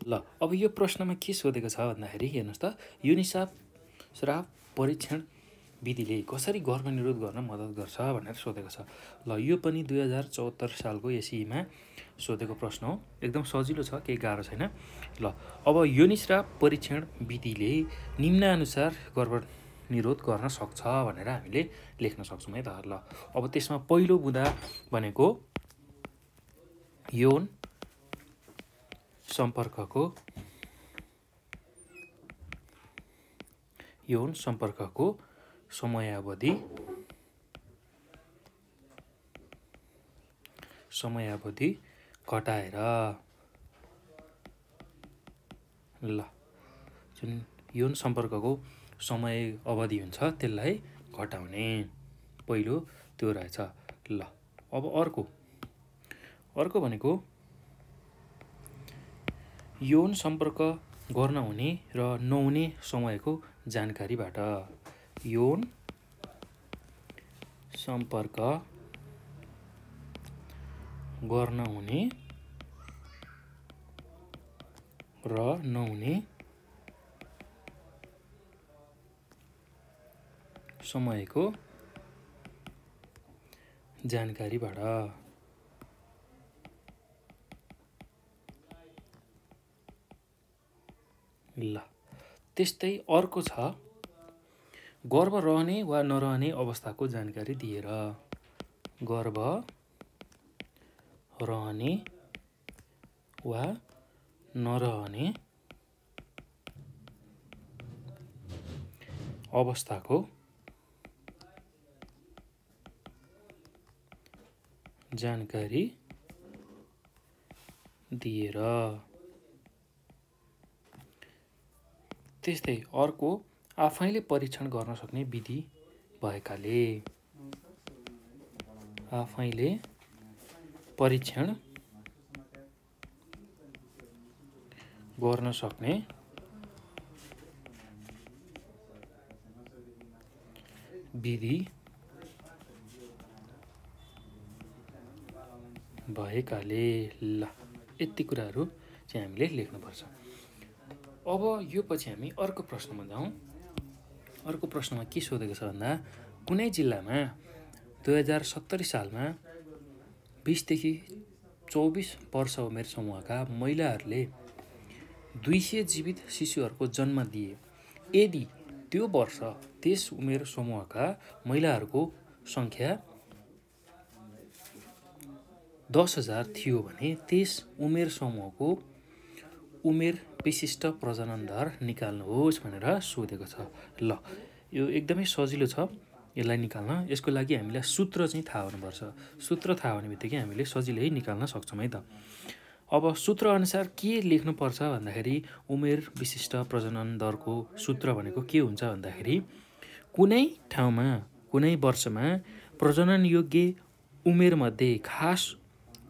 ल अब यो प्रश्नमा के सोधेको छ भन्दाखेरि हेर्नुहोस् त, योनिस्राव परीक्षण विधिले कसरी गर्भनिरोध गर्न मद्दत गर्छ भनेर सोधेको छ। ल यो पनि 2074 सालको एसईमा सोधेको प्रश्न हो। एकदम सजिलो छ, केही गाह्रो छैन। ल अब योनिस्राव परीक्षण विधिले निम्नानुसार गर्भनिरोध गर्न सक्छ भनेर हामीले लेख्न सक्छौँ है त। ल अब त्यसमा पहिलो बुँदा भनेको यौन सम्पर्कको समयावधि घटाएर, ल जुन यौन सम्पर्कको समय अवधि हुन्छ त्यसलाई घटाउने पहिलो त्यो रहेछ। ल अब अर्को भनेको यौन सम्पर्क गर्न हुने र नहुने समयको जानकारीबाट। यौन सम्पर्क गर्न हुने र नहुने समयको जानकारीबाट। ल त्यस्तै अर्को छ गर्भ रहने वा नरहने अवस्थाको जानकारी दिएर। गर्भ रहने वा नरहने अवस्थाको जानकारी दिएर। त्यस्तै अर्को आफैले परीक्षण गर्न सक्ने विधि भएकाले। आफैले परीक्षण गर्न सक्ने विधि भएकाले। ल यति कुराहरू चाहिँ हामीले लेख्नुपर्छ। अब यो पछि हामी अर्को प्रश्नमा जाउँ। अर्को प्रश्नमा के सोधेको छ भन्दा कुनै जिल्लामा 2070 सालमा 20 देखि 24 वर्ष उमेर समूहका महिलाहरूले 200 जीवित शिशुहरूको जन्म दिए। यदि त्यो वर्ष त्यस उमेर समूहका महिलाहरूको सङ्ख्या 10,000 थियो भने त्यस उमेर समूहको उमेर विशिष्ट प्रजनन दर निकाल्नुहोस् भनेर सोधेको छ। ल यो एकदमै सजिलो छ यसलाई निकाल्न। यसको लागि हामीलाई सूत्र चाहिँ थाहा हुनुपर्छ। सूत्र थाहा हुने बित्तिकै हामीले सजिलै निकाल्न सक्छौँ है त। अब सूत्र अनुसार के लेख्नुपर्छ भन्दाखेरि उमेर विशिष्ट प्रजनन दरको सूत्र भनेको के हुन्छ भन्दाखेरि कुनै ठाउँमा कुनै वर्षमा प्रजनन योग्य उमेरमध्ये खास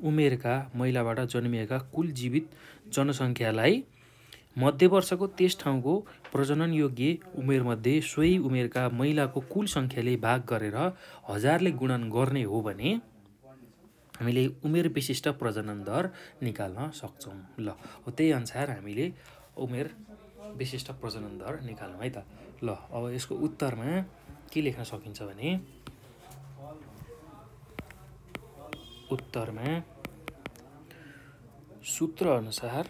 उमेरका महिलाबाट जन्मिएका कुल जीवित जनसङ्ख्यालाई मध्य वर्षको त्यस ठाउँको प्रजनन योग्य उमेरमध्ये सोही उमेरका महिलाको कुल सङ्ख्याले भाग गरेर 1000ले गुणन गर्ने हो भने हामीले उमेर विशिष्ट प्रजनन दर निकाल्न सक्छौँ। ल त्यही अनुसार हामीले उमेर विशिष्ट प्रजनन दर निकाल्छौँ है त। ल अब यसको उत्तरमा के लेख्न सकिन्छ भने उत्तरमा सूत्र अनुसार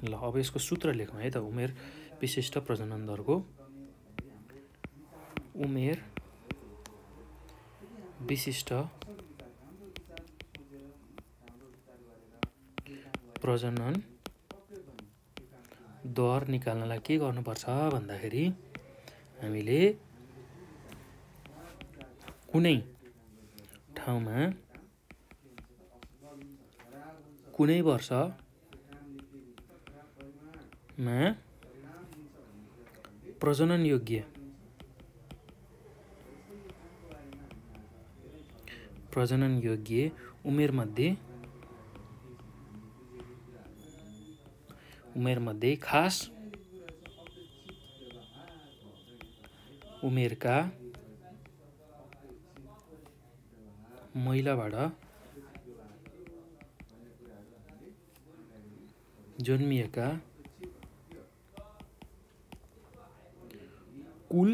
ल अब यसको सूत्र लेखौँ है त। उमेर विशिष्ट प्रजनन दरको उमेर विशिष्ट प्रजनन दर निकाल्नलाई के गर्नुपर्छ भन्दाखेरि हामीले कुनै ठाउँमा कुनै वर्षमा प्रजनन योग्य उमेरमध्ये खास उमेरका महिलाबाट जन्मिएका कुल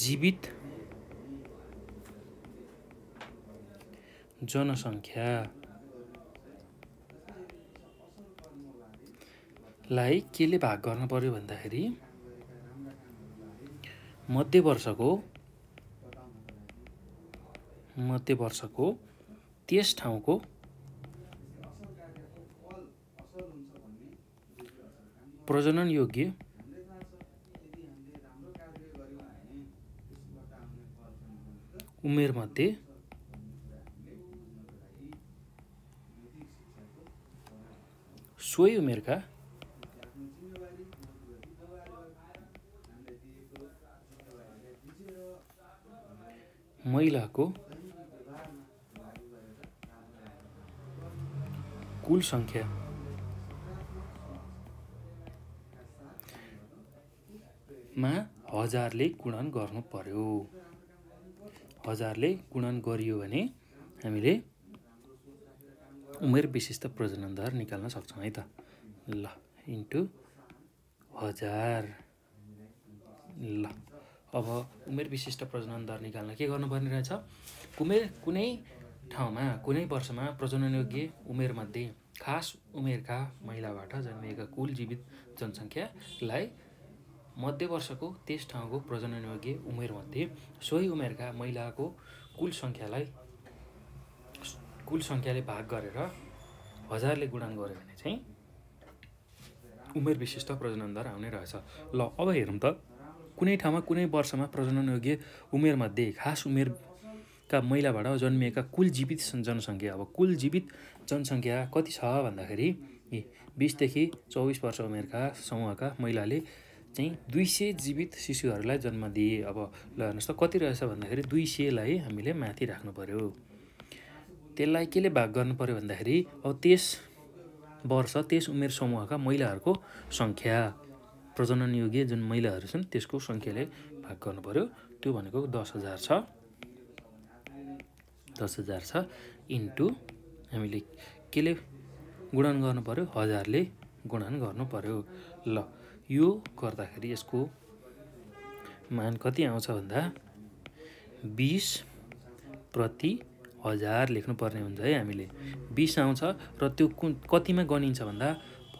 जीवित जनसङ्ख्यालाई केले भाग गर्न पर्यो भन्दाखेरि मध्य वर्षको त्यस ठाउँको प्रजनन योग्य उमेरमध्ये सोही उमेरका महिलाको कुल सङ्ख्यामा 1000ले गुणन गर्नु पर्यो। 1000ले गुणन गरियो भने हामीले उमेर विशिष्ट प्रजनन दर निकाल्न सक्छौँ है त। ल इन्टु 1000। ल अब उमेर विशिष्ट प्रजनन दर निकाल्न के गर्नुपर्ने रहेछ? कुनै ठाउँमा कुनै वर्षमा प्रजनन योग्य उमेरमध्ये खास उमेरका महिलाबाट जन्मिएका कुल जीवित जनसङ्ख्यालाई मध्य वर्षको त्यस ठाउँको प्रजनन योग्य उमेरमध्ये सोही उमेरका महिलाको कुल सङ्ख्याले भाग गरेर 1000ले गुणन गऱ्यो भने चाहिँ उमेर विशिष्ट प्रजनन दर आउने रहेछ। ल अब हेरौँ त कुनै ठाउँमा कुनै वर्षमा प्रजनन योग्य उमेरमध्ये खास उमेरका महिलाबाट जन्मिएका कुल जीवित जनसङ्ख्या। अब कुल जीवित जनसङ्ख्या कति छ भन्दाखेरि 20 देखि 24 वर्ष उमेरका समूहका महिलाले चाहिँ 200 जीवित शिशुहरूलाई जन्म दिए। अब ल हेर्नुहोस् त कति रहेछ भन्दाखेरि 200लाई हामीले माथि राख्नु पर्यो। त्यसलाई केले भाग गर्नु पर्यो भन्दाखेरि अब त्यस वर्ष त्यस उमेर समूहका महिलाहरूको सङ्ख्या प्रजनन योग्य जुन महिलाहरू छन् त्यसको सङ्ख्याले भाग गर्नु पर्यो। त्यो भनेको 10,000 छ। 10,000 छ इन्टु हामीले केले गुणन गर्नु पर्यो? 1000ले गुणन गर्नु पर्यो। ल यो गर्दाखेरि यसको मान कति आउँछ भन्दा 20 प्रति 1000 लेख्नुपर्ने हुन्छ है हामीले। 20 आउँछ र त्यो कतिमा गनिन्छ भन्दा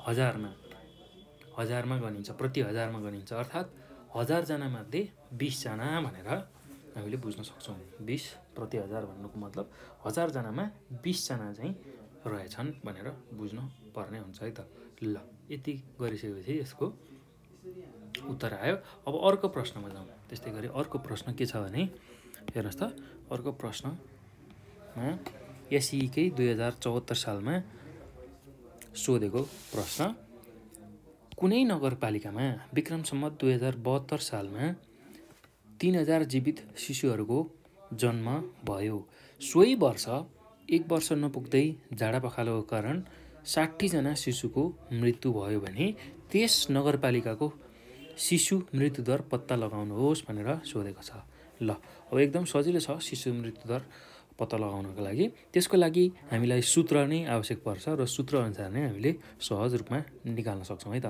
1000मा गनिन्छ, प्रति 1000मा गनिन्छ। अर्थात् 1000 जना मध्ये 20 जना भनेर हामीले बुझ्न सक्छौँ। 20 प्रति 1000 भन्नुको मतलब 1000 जनामा 20 जना चाहिँ रहेछन् भनेर बुझ्नु पर्ने हुन्छ है त। ल, यति गरिसकेपछि यसको उत्तर आयो। अब अर्को प्रश्नमा जाउँ। त्यस्तै गरी अर्को प्रश्न के छ भने हेर्नुहोस् त, अर्को प्रश्नमा एसईकै 2074 सालमा सोधेको प्रश्न, कुनै नगरपालिकामा विक्रम सम्वत 2072 सालमा 3000 जीवित शिशुहरूको जन्म भयो। सोही वर्ष 1 वर्ष नपुग्दै झाडा पखालाको कारण 60 जना शिशुको मृत्यु भयो भने त्यस नगरपालिकाको शिशु मृत्युदर पत्ता लगाउनुहोस् भनेर सोधेको छ। ल, अब एकदम सजिलो छ शिशु मृत्युदर पत्ता लगाउनको लागि। त्यसको लागि हामीलाई सूत्र नै आवश्यक पर्छ र सूत्र अनुसार नै हामीले सहज रूपमा निकाल्न सक्छौँ है त।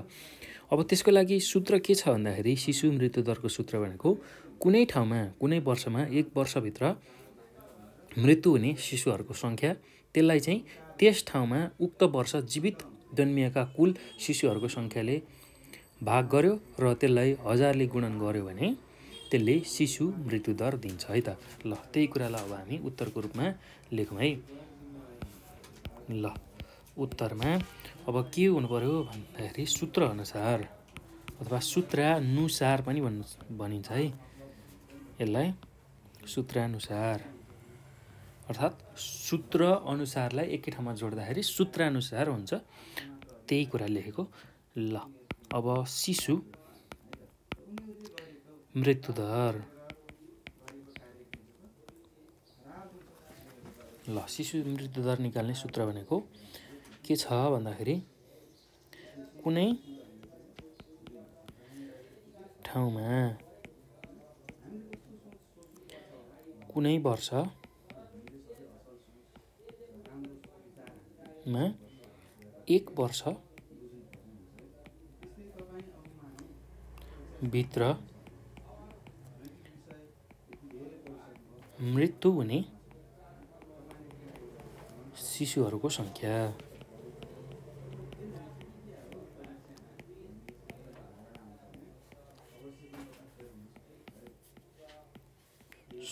अब त्यसको लागि सूत्र के छ भन्दाखेरि शिशु मृत्युदरको सूत्र भनेको कुनै ठाउँमा कुनै वर्षमा 1 वर्षभित्र मृत्यु हुने शिशुहरूको सङ्ख्या, त्यसलाई चाहिँ त्यस ठाउँमा उक्त वर्ष जीवित जन्मिएका कुल शिशुहरूको सङ्ख्याले भाग गर्यो र त्यसलाई 1000ले गुणन गर्यो भने त्यसले शिशु मृत्युदर दिन्छ है त। ल, त्यही कुरालाई अब हामी उत्तरको रूपमा लेखौँ है। ल, उत्तरमा अब के हुनु पर्यो भन्दाखेरि सूत्रअनुसार अथवा सूत्रानुसार पनि भनिन्छ है यसलाई। सूत्रानुसार अर्थात् सूत्र अनुसारलाई एकै ठाउँमा जोड्दाखेरि सूत्रानुसार हुन्छ, त्यही कुरा लेखेको। ल, अब शिशु मृत्युदर, ल शिशु मृत्युदर निकाल्ने सूत्र भनेको के छ भन्दाखेरि कुनै ठाउँमा कुनै वर्षमा 1 वर्ष भित्र मृत्यु हुने शिशुहरूको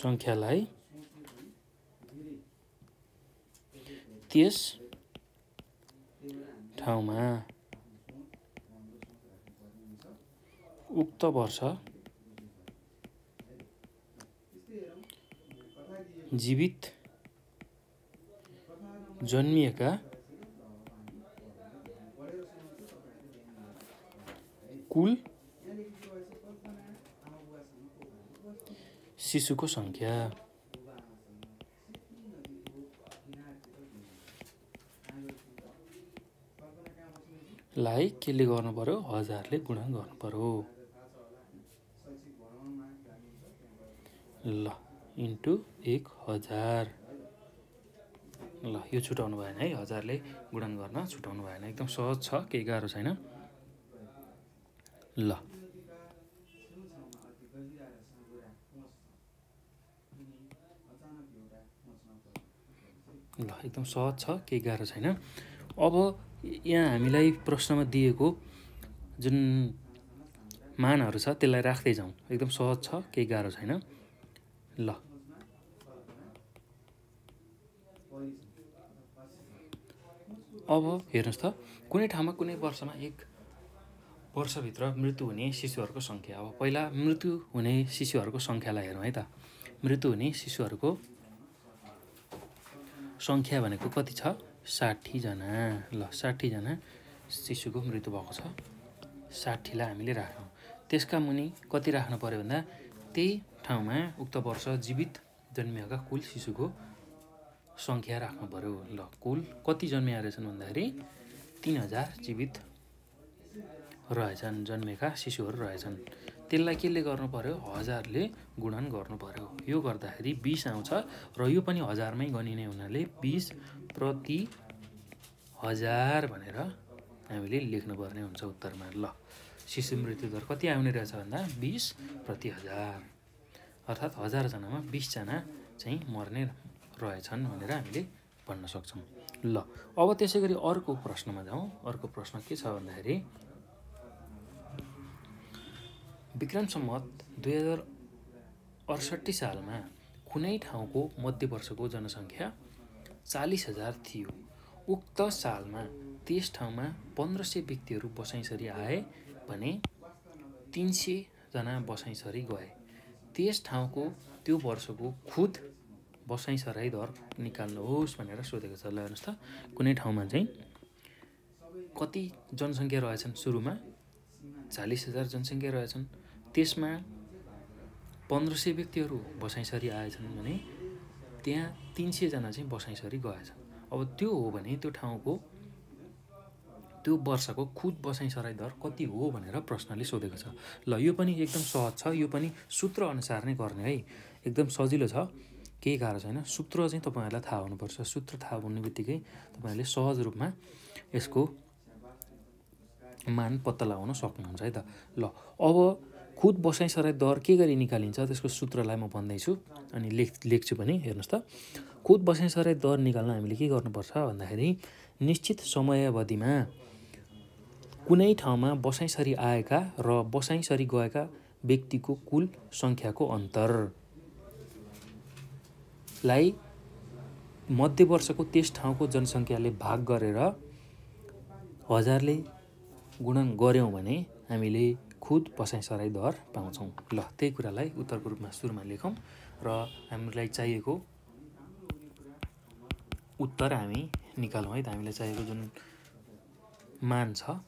सङ्ख्यालाई त्यस ठाउँमा उक्त वर्ष जीवित जन्मिएका कुल शिशुको सङ्ख्या लाई केले गर्नु पर्यो, 1000ले गुणन गर्नु पर्यो। ल, इन्टु 1000। ल, यो छुटाउनु भएन है, 1000ले गुणन गर्न छुटाउनु भएन, एकदम सहज छ, केही गाह्रो छैन। ल, एकदम सहज छ, केही गाह्रो छैन। अब यहाँ हामीलाई प्रश्नमा दिएको जुन मानहरू छ त्यसलाई राख्दै जाउँ, एकदम सहज छ, केही गाह्रो छैन। ल, अब हेर्नुहोस् त, कुनै ठाउँमा कुनै वर्षमा 1 वर्षभित्र मृत्यु हुने शिशुहरूको सङ्ख्या। अब पहिला मृत्यु हुने शिशुहरूको सङ्ख्यालाई हेरौँ है त। मृत्यु हुने शिशुहरूको सङ्ख्या भनेको कति छ? 60 जना। ल, 60 जना शिशुको मृत्यु भएको छ, 60 लाई हामीले राख्यौँ। त्यसका मुनि कति राख्नु पर्यो भन्दा त्यही ठाउँमा उक्त वर्ष जीवित जन्मिएका कुल शिशुको सङ्ख्या राख्नु पर्यो। ल, कुल कति जन्मिया रहेछन् भन्दाखेरि 3000 जीवित रहेछन्, जन्मेका शिशुहरू रहेछन्। त्यसलाई केले गर्नु पर्यो? 1000ले गुणन गर्नु पर्यो। यो गर्दाखेरि 20 आउँछ र यो पनि 1000मै गनिने हुनाले 20 प्रति 1000 भनेर हामीले लेख्नुपर्ने हुन्छ उत्तरमा। ल, शिशु मृत्युदर कति आउने रहेछ भन्दा 20 प्रति 1000। अर्थात् 1000 जनामा 20 जना चाहिँ मर्ने रहेछन् भनेर हामीले भन्न सक्छौँ। ल अब त्यसै गरी अर्को प्रश्नमा जाउँ। अर्को प्रश्न के छ भन्दाखेरि विक्रम सम्वत 2068 सालमा कुनै ठाउँको मध्यवर्षको जनसङ्ख्या 40,000 थियो। उक्त सालमा त्यस ठाउँमा 1500 व्यक्तिहरू बसाइँसरी आए भने 300 जना बसाइँसरी गए। त्यस ठाउँको त्यो वर्षको खुद बसाइँसराई दर निकाल्नुहोस् भनेर सोधेको छ। ल हेर्नुहोस् त, कुनै ठाउँमा चाहिँ कति जनसङ्ख्या रहेछन्, सुरुमा 40,000 जनसङ्ख्या रहेछन्, त्यसमा 1500 व्यक्तिहरू बसाइँसरी आएछन् भने त्यहाँ 300 जना चाहिँ बसाइँसरी गएछन्। अब त्यो हो भने त्यो ठाउँको त्यो वर्षको खुद बसाइँसराई दर कति हो भनेर प्रश्नले सोधेको छ। ल यो पनि एकदम सहज छ, यो पनि सूत्र अनुसार नै गर्ने है, एकदम सजिलो छ, केही गाह्रो छैन। सूत्र चाहिँ तपाईँहरूलाई थाहा हुनुपर्छ। सूत्र थाहा हुने बित्तिकै तपाईँहरूले सहज रूपमा यसको मान पत्ता लगाउन सक्नुहुन्छ है त। ल अब खुद बसाइँसराई दर के गरी निकालिन्छ त्यसको सूत्रलाई म भन्दैछु अनि लेख्छु पनि। हेर्नुहोस् त, खुद बसाइँसराई दर निकाल्न हामीले के गर्नुपर्छ भन्दाखेरि निश्चित समयावधिमा कुनै ठाउँमा बसाइँसरी आएका र बसाइँसरी गएका व्यक्तिको कुल सङ्ख्याको अन्तरलाई मध्यवर्षको त्यस ठाउँको जनसङ्ख्याले भाग गरेर 1000ले गुणन गऱ्यौँ भने हामीले खुद बसाइँसराई दर पाउँछौँ। ल त्यही कुरालाई उत्तरको रूपमा सुरुमा लेखौँ र हामीलाई चाहिएको उत्तर हामी निकालौँ है त। हामीलाई चाहिएको जुन मान छ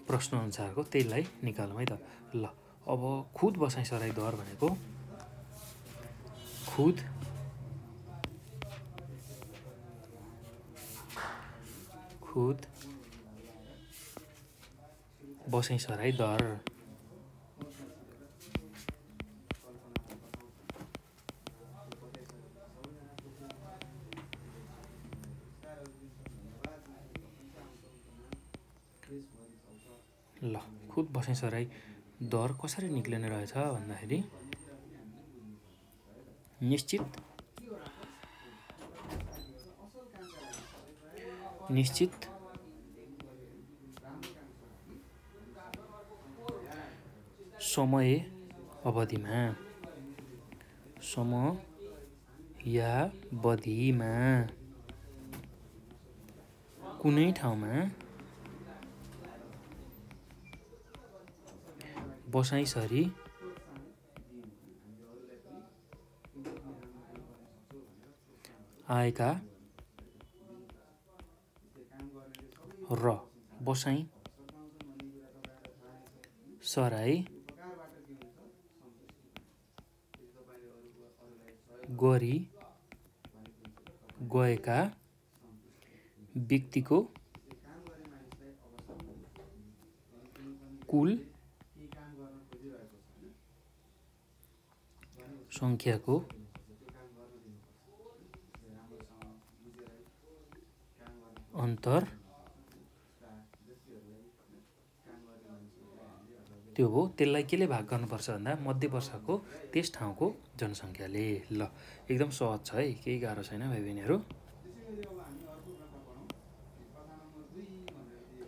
प्रश्नअनुसारको त्यसलाई निकालौँ है त। ल अब खुद बसाइँसराई दर भनेको खुद बसाइँसराई दर ल खुद बसाइँसराई दर कसरी निक्लिने रहेछ भन्दाखेरि निश्चित समय अवधिमा कुनै ठाउँमा बसाइँसरी आएका र बसाइँसराई गरी गएका व्यक्तिको कुल सङ्ख्याको अन्तर त्यो हो। त्यसलाई केले भाग गर्नुपर्छ भन्दा मध्यवर्षको त्यस ठाउँको जनसङ्ख्याले। ल एकदम सहज छ है, केही गाह्रो छैन भाइ बहिनीहरू।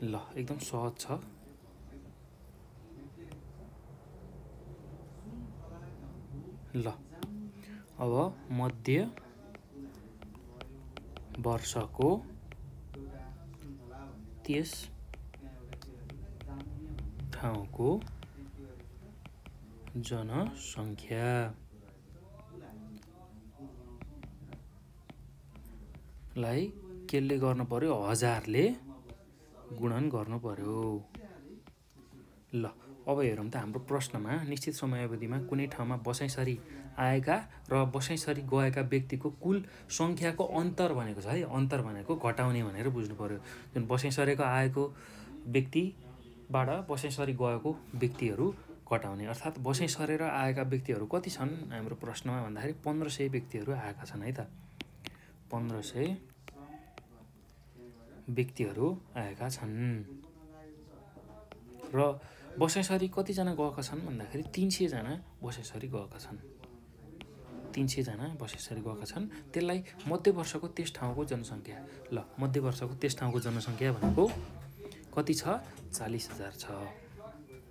ल एकदम सहज छ। ल अब मध्य वर्षको त्यस ठाउँको जनसङ्ख्यालाई केले गर्नु पर्यो, 1000ले गुणन गर्नु पर्यो। ल अब हेरौँ त, हाम्रो प्रश्नमा निश्चित समयावधिमा कुनै ठाउँमा बसाइँसरी आएका र बसाइँसरी गएका व्यक्तिको कुल सङ्ख्याको अन्तर भनेको छ है। अन्तर भनेको घटाउने भनेर बुझ्नु पर्यो। जुन बसाइँसरेको आएको व्यक्तिबाट बसाइँसरी गएको व्यक्तिहरू घटाउने, अर्थात् बसाइँसरेर आएका व्यक्तिहरू कति छन् हाम्रो प्रश्नमा भन्दाखेरि 1500 व्यक्तिहरू आएका छन् है त। 1500 व्यक्तिहरू आएका छन् र बसाइँसरी कतिजना गएका छन् भन्दाखेरि 300 जना बसाइँसरी गएका छन्। 300 जना बसेसरी गएका छन्। त्यसलाई मध्य वर्षको त्यस ठाउँको जनसङ्ख्या, ल मध्य वर्षको त्यस ठाउँको जनसङ्ख्या भनेको कति छ? 40,000 छ।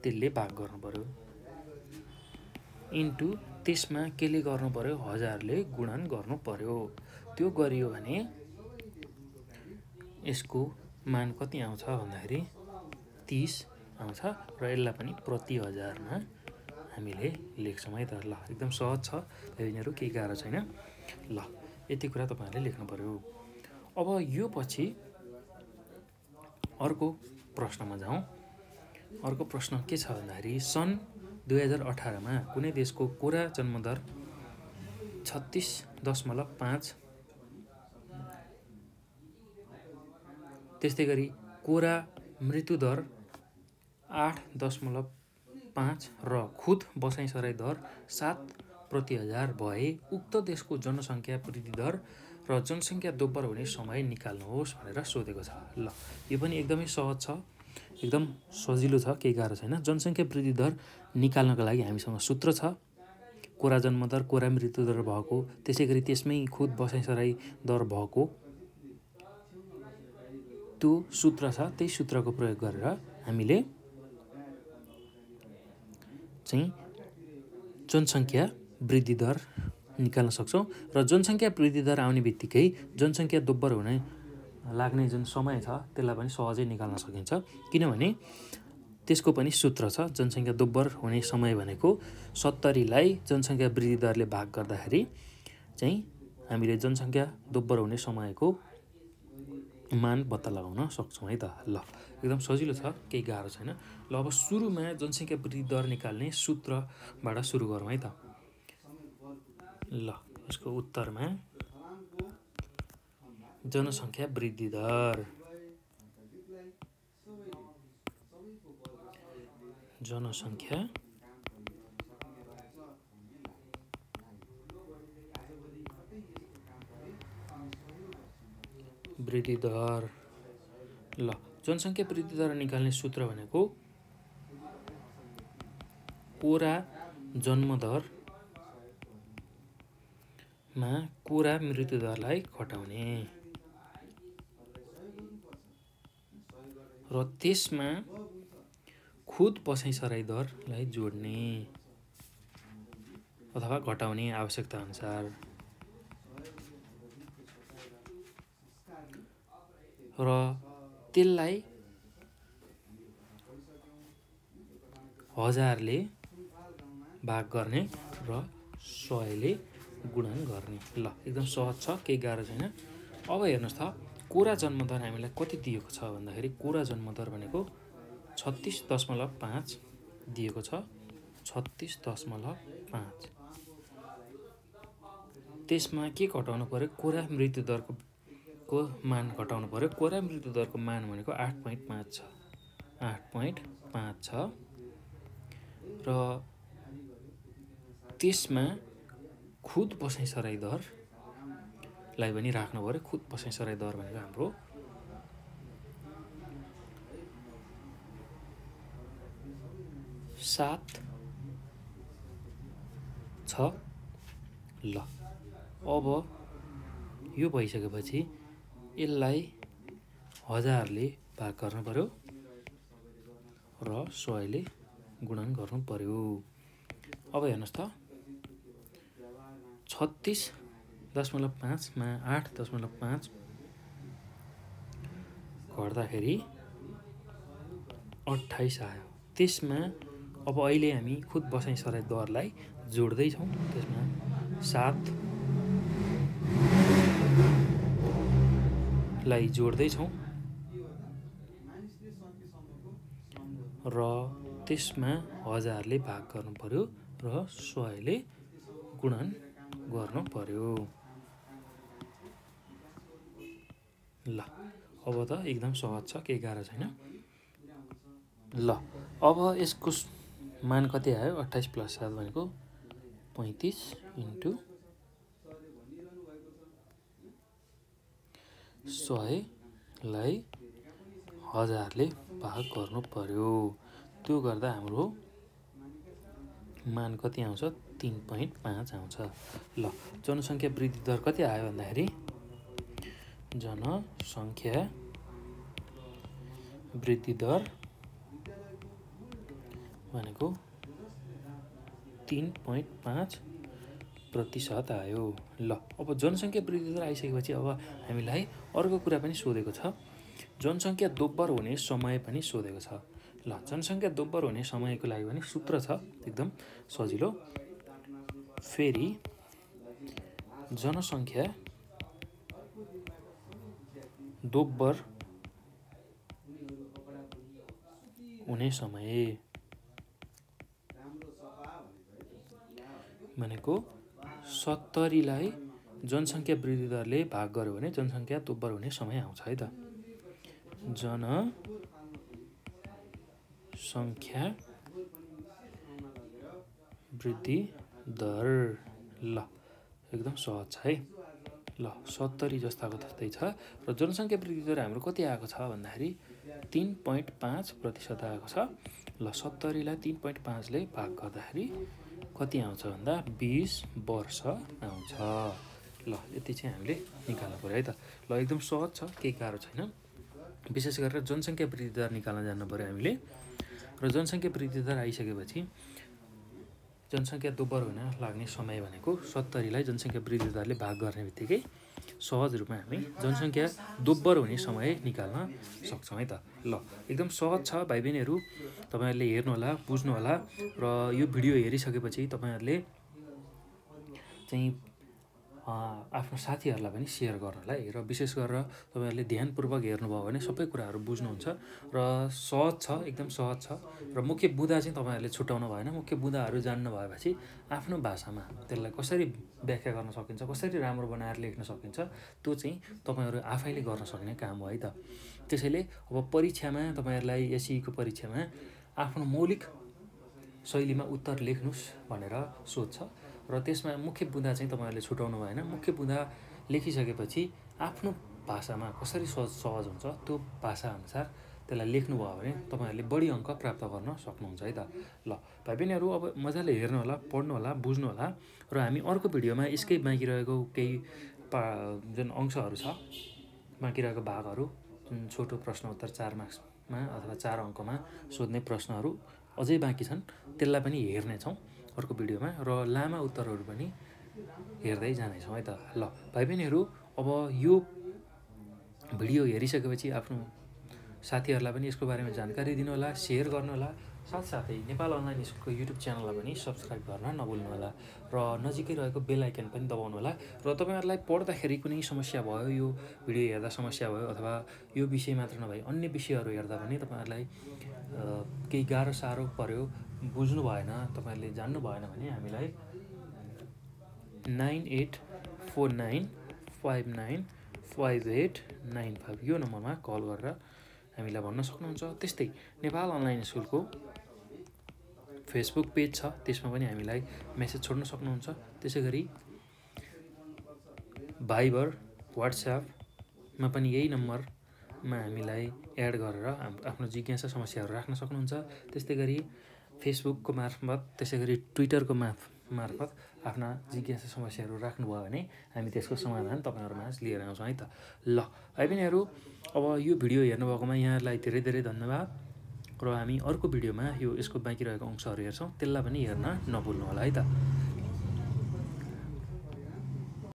त्यसले भाग गर्नु पर्यो इन्टु त्यसमा केले गर्नु पर्यो? 1000ले गुणन गर्नु पर्यो। त्यो गरियो भने यसको मान कति आउँछ भन्दाखेरि 30 आउँछ र यसलाई पनि प्रति 1000मा हामीले लेख्छौँ है त। ल एकदम सहज छ यिनीहरू, केही गाह्रो छैन। ल यति कुरा तपाईँहरूले लेख्नु पर्यो। अब यो पछि अर्को प्रश्नमा जाउँ। अर्को प्रश्न के छ भन्दाखेरि सन् 2018मा कुनै देशको कोरा जन्मदर 36.5, त्यस्तै गरी कोरा मृत्युदर 8.5 र खुद बसाइसराई दर 7/1000 भए उक्त देशको जनसङ्ख्या वृद्धि दर र जनसङ्ख्या दोब्बर हुने समय निकाल्नुहोस् भनेर सोधेको छ। ल यो पनि एकदमै सहज छ, एकदम सजिलो छ, केही गाह्रो छैन। जनसङ्ख्या वृद्धि दर निकाल्नको लागि हामीसँग सूत्र छ। कोरा जन्मदर, कोरा मृत्युदर भएको, त्यसै गरी त्यसमै खुद बसाइसराई दर भएको त्यो सूत्र छ। त्यही सूत्रको प्रयोग गरेर हामीले चाहिँ जनसङ्ख्या वृद्धि दर निकाल्न सक्छौँ। र जनसङ्ख्या वृद्धि दर आउने बित्तिकै जनसङ्ख्या दोब्बर हुने लाग्ने जुन समय छ त्यसलाई पनि सहजै निकाल्न सकिन्छ, किनभने त्यसको पनि सूत्र छ। जनसङ्ख्या दोब्बर हुने समय भनेको 70लाई जनसङ्ख्या वृद्धि दरले भाग गर्दाखेरि चाहिँ हामीले जनसङ्ख्या दोब्बर हुने समयको मान पत्ता लगाउन सक्छौँ है त। ल एकदम सजिलो छ, केही गाह्रो छैन। ल अब सुरुमा जनसङ्ख्या वृद्धि दर निकाल्ने सूत्रबाट सुरु गरौँ है त। ल यसको उत्तरमा जनसङ्ख्या वृद्धि दर, जनसङ्ख्या वृद्धि दर। ल जनसङ्ख्या वृद्धि दर निकाल्ने सूत्र भनेको कोरा जन्मदरमा कोरा मृत्युदरलाई घटाउने र त्यसमा खुद बसाइसराई दरलाई जोड्ने अथवा घटाउने आवश्यकता अनुसार र त्यसलाई 1000ले भाग गर्ने र 100ले गुणन गर्ने। ल एकदम सहज छ, केही गाह्रो छैन। अब हेर्नुहोस् त कोरा जन्मदर हामीलाई कति दिएको छ भन्दाखेरि कोरा जन्मदर भनेको 36.5 दिएको छ। 36.5 त्यसमा के घटाउनु पर्यो? कोरा मृत्युदरको मान घटाउनु पर्यो। कोरा मृत्युदरको मान भनेको 8.5 छ। 8.5 छ र त्यसमा खुद बसाइसराई दरलाई पनि राख्नु पर्यो। खुद बसाइसराई दर भनेको हाम्रो 7 छ। ल अब यो भइसकेपछि यसलाई 1000ले भाग गर्नु पर्यो र 100ले गुणन गर्नु पर्यो। अब हेर्नुहोस् त 36.5 मा 8.5 घट्दाखेरि 28 आयो। त्यसमा अब अहिले हामी खुद बसाइसराई दरलाई जोड्दैछौँ। त्यसमा 7 लाई जोड्दैछौँ र त्यसमा 1000ले भाग गर्नु पर्यो र 100ले गुणन गर्नु पर्यो। ल अब त एकदम सहज छ, केही गाह्रो छैन। ल अब यसको मान कति आयो? 28 + 7 भनेको 35 इन्टु 100लाई 1000ले भाग गर्नु पर्यो। त्यो गर्दा हाम्रो मान कति आउँछ 3.5 आउँछ। ल जनसङ्ख्या वृद्धि दर कति आयो भन्दाखेरि जनसङ्ख्या वृद्धि दर भनेको 3.5% आयो। ल अब जनसङ्ख्या वृद्धि दर आइसकेपछि अब हामीलाई अर्को कुरा पनि सोधेको छ, जनसङ्ख्या दोब्बर हुने समय पनि सोधेको छ। ल जनसङ्ख्या दोब्बर हुने समयको लागि पनि सूत्र छ एकदम सजिलो। फेरि जनसङ्ख्या दोब्बर हुने समय भनेको 70लाई जनसङ्ख्या वृद्धि दरले भाग गर्यो भने जनसङ्ख्या दोब्बर हुने समय आउँछ है त। जनसङ्ख्या वृद्धि दर ल एकदम सहज छ है। ल 70 जस्ताको जस्तै छ र जनसङ्ख्या वृद्धि दर हाम्रो कति आएको छ भन्दाखेरि 3.5% आएको छ। ल 70लाई 3.5ले भाग गर्दाखेरि कति आउँछ भन्दा 20 वर्ष आउँछ। ल यति चाहिँ हामीले निकाल्नु पर्यो है त। ल एकदम सहज छ, केही गाह्रो छैन। विशेष गरेर जनसङ्ख्या वृद्धि दर निकाल्न जान्नु पर्यो हामीले। र जनसङ्ख्या वृद्धि दर आइसकेपछि जनसङ्ख्या दोब्बर हुन लाग्ने समय भनेको 70लाई जनसङ्ख्या वृद्धि दरले भाग गर्ने बित्तिकै सहज रूपमा हामी जनसङ्ख्या दोब्बर हुने समय निकाल्न सक्छौँ है त। ल एकदम सहज छ भाइ बहिनीहरू, तपाईँहरूले हेर्नुहोला, बुझ्नुहोला र यो भिडियो हेरिसकेपछि तपाईँहरूले चाहिँ आफ्नो साथीहरूलाई पनि सेयर गर्नलाई र विशेष गरेर तपाईँहरूले ध्यानपूर्वक हेर्नुभयो भने सबै कुराहरू बुझ्नुहुन्छ र सहज छ, एकदम सहज छ। र मुख्य बुँदा चाहिँ तपाईँहरूले छुट्याउनु भएन। मुख्य बुँदाहरू जान्नु भएपछि आफ्नो भाषामा त्यसलाई कसरी व्याख्या गर्न सकिन्छ, कसरी राम्रो बनाएर लेख्न सकिन्छ, त्यो चाहिँ तपाईँहरू आफैले गर्न सक्ने काम हो है त। त्यसैले अब परीक्षामा तपाईँहरूलाई एसईको परीक्षामा आफ्नो मौलिक शैलीमा उत्तर लेख्नुहोस् भनेर सोध्छ र त्यसमा मुख्य बुँदा चाहिँ तपाईँहरूले छुटाउनु भएन। मुख्य बुँदा लेखिसकेपछि आफ्नो भाषामा कसरी सहज हुन्छ त्यो भाषाअनुसार त्यसलाई लेख्नुभयो भने तपाईँहरूले बढी अङ्क प्राप्त गर्न सक्नुहुन्छ है त। ल भाइ बहिनीहरू अब मजाले हेर्नु होला, पढ्नु होला, बुझ्नु होला र हामी अर्को भिडियोमा यसकै बाँकी रहेको केही जुन अंशहरू छ, बाँकी रहेको भागहरू, जुन छोटो प्रश्न उत्तर 4 मार्क्समा अथवा 4 अङ्कमा सोध्ने प्रश्नहरू अझै बाँकी छन्, त्यसलाई पनि हेर्नेछौँ अर्को भिडियोमा र लामा उत्तरहरू पनि हेर्दै जानेछौँ है त। ल भाइ बहिनीहरू अब यो भिडियो हेरिसकेपछि आफ्नो साथीहरूलाई पनि यसको बारेमा जानकारी दिनुहोला, सेयर गर्नुहोला, साथसाथै नेपाल अनलाइन स्कुलको युट्युब च्यानललाई पनि सब्सक्राइब गर्न नभुल्नुहोला र नजिकै रहेको बेल आइकन पनि दबाउनुहोला। र तपाईँहरूलाई पढ्दाखेरि कुनै समस्या भयो, यो भिडियो हेर्दा समस्या भयो अथवा यो विषय मात्र नभई अन्य विषयहरू हेर्दा पनि तपाईँहरूलाई केही गाह्रो साह्रो पर्यो, बुझ्नु भएन, तपाईँहरूले जान्नु भएन भने हामीलाई 9849595895 यो नम्बरमा कल गरेर हामीलाई भन्न सक्नुहुन्छ। त्यस्तै नेपाल अनलाइन स्कुलको फेसबुक पेज छ, त्यसमा पनि हामीलाई मेसेज छोड्न सक्नुहुन्छ। त्यसै गरी भाइबर, वाट्सएपमा पनि यही नम्बरमा हामीलाई एड गरेर आफ्नो जिज्ञासा समस्याहरू राख्न सक्नुहुन्छ। त्यस्तै गरी फेसबुकको मार्फत, त्यसै गरी ट्विटरको मार्फत आफ्ना जिज्ञासा समस्याहरू राख्नुभयो भने हामी त्यसको समाधान तपाईँहरूमाझ लिएर आउँछौँ है त। ल भाइ बहिनीहरू अब यो भिडियो हेर्नुभएकोमा यहाँहरूलाई धेरै धेरै धन्यवाद र हामी अर्को भिडियोमा यसको बाँकी रहेको अंशहरू हेर्छौँ, त्यसलाई पनि हेर्न नभुल्नु होला है त।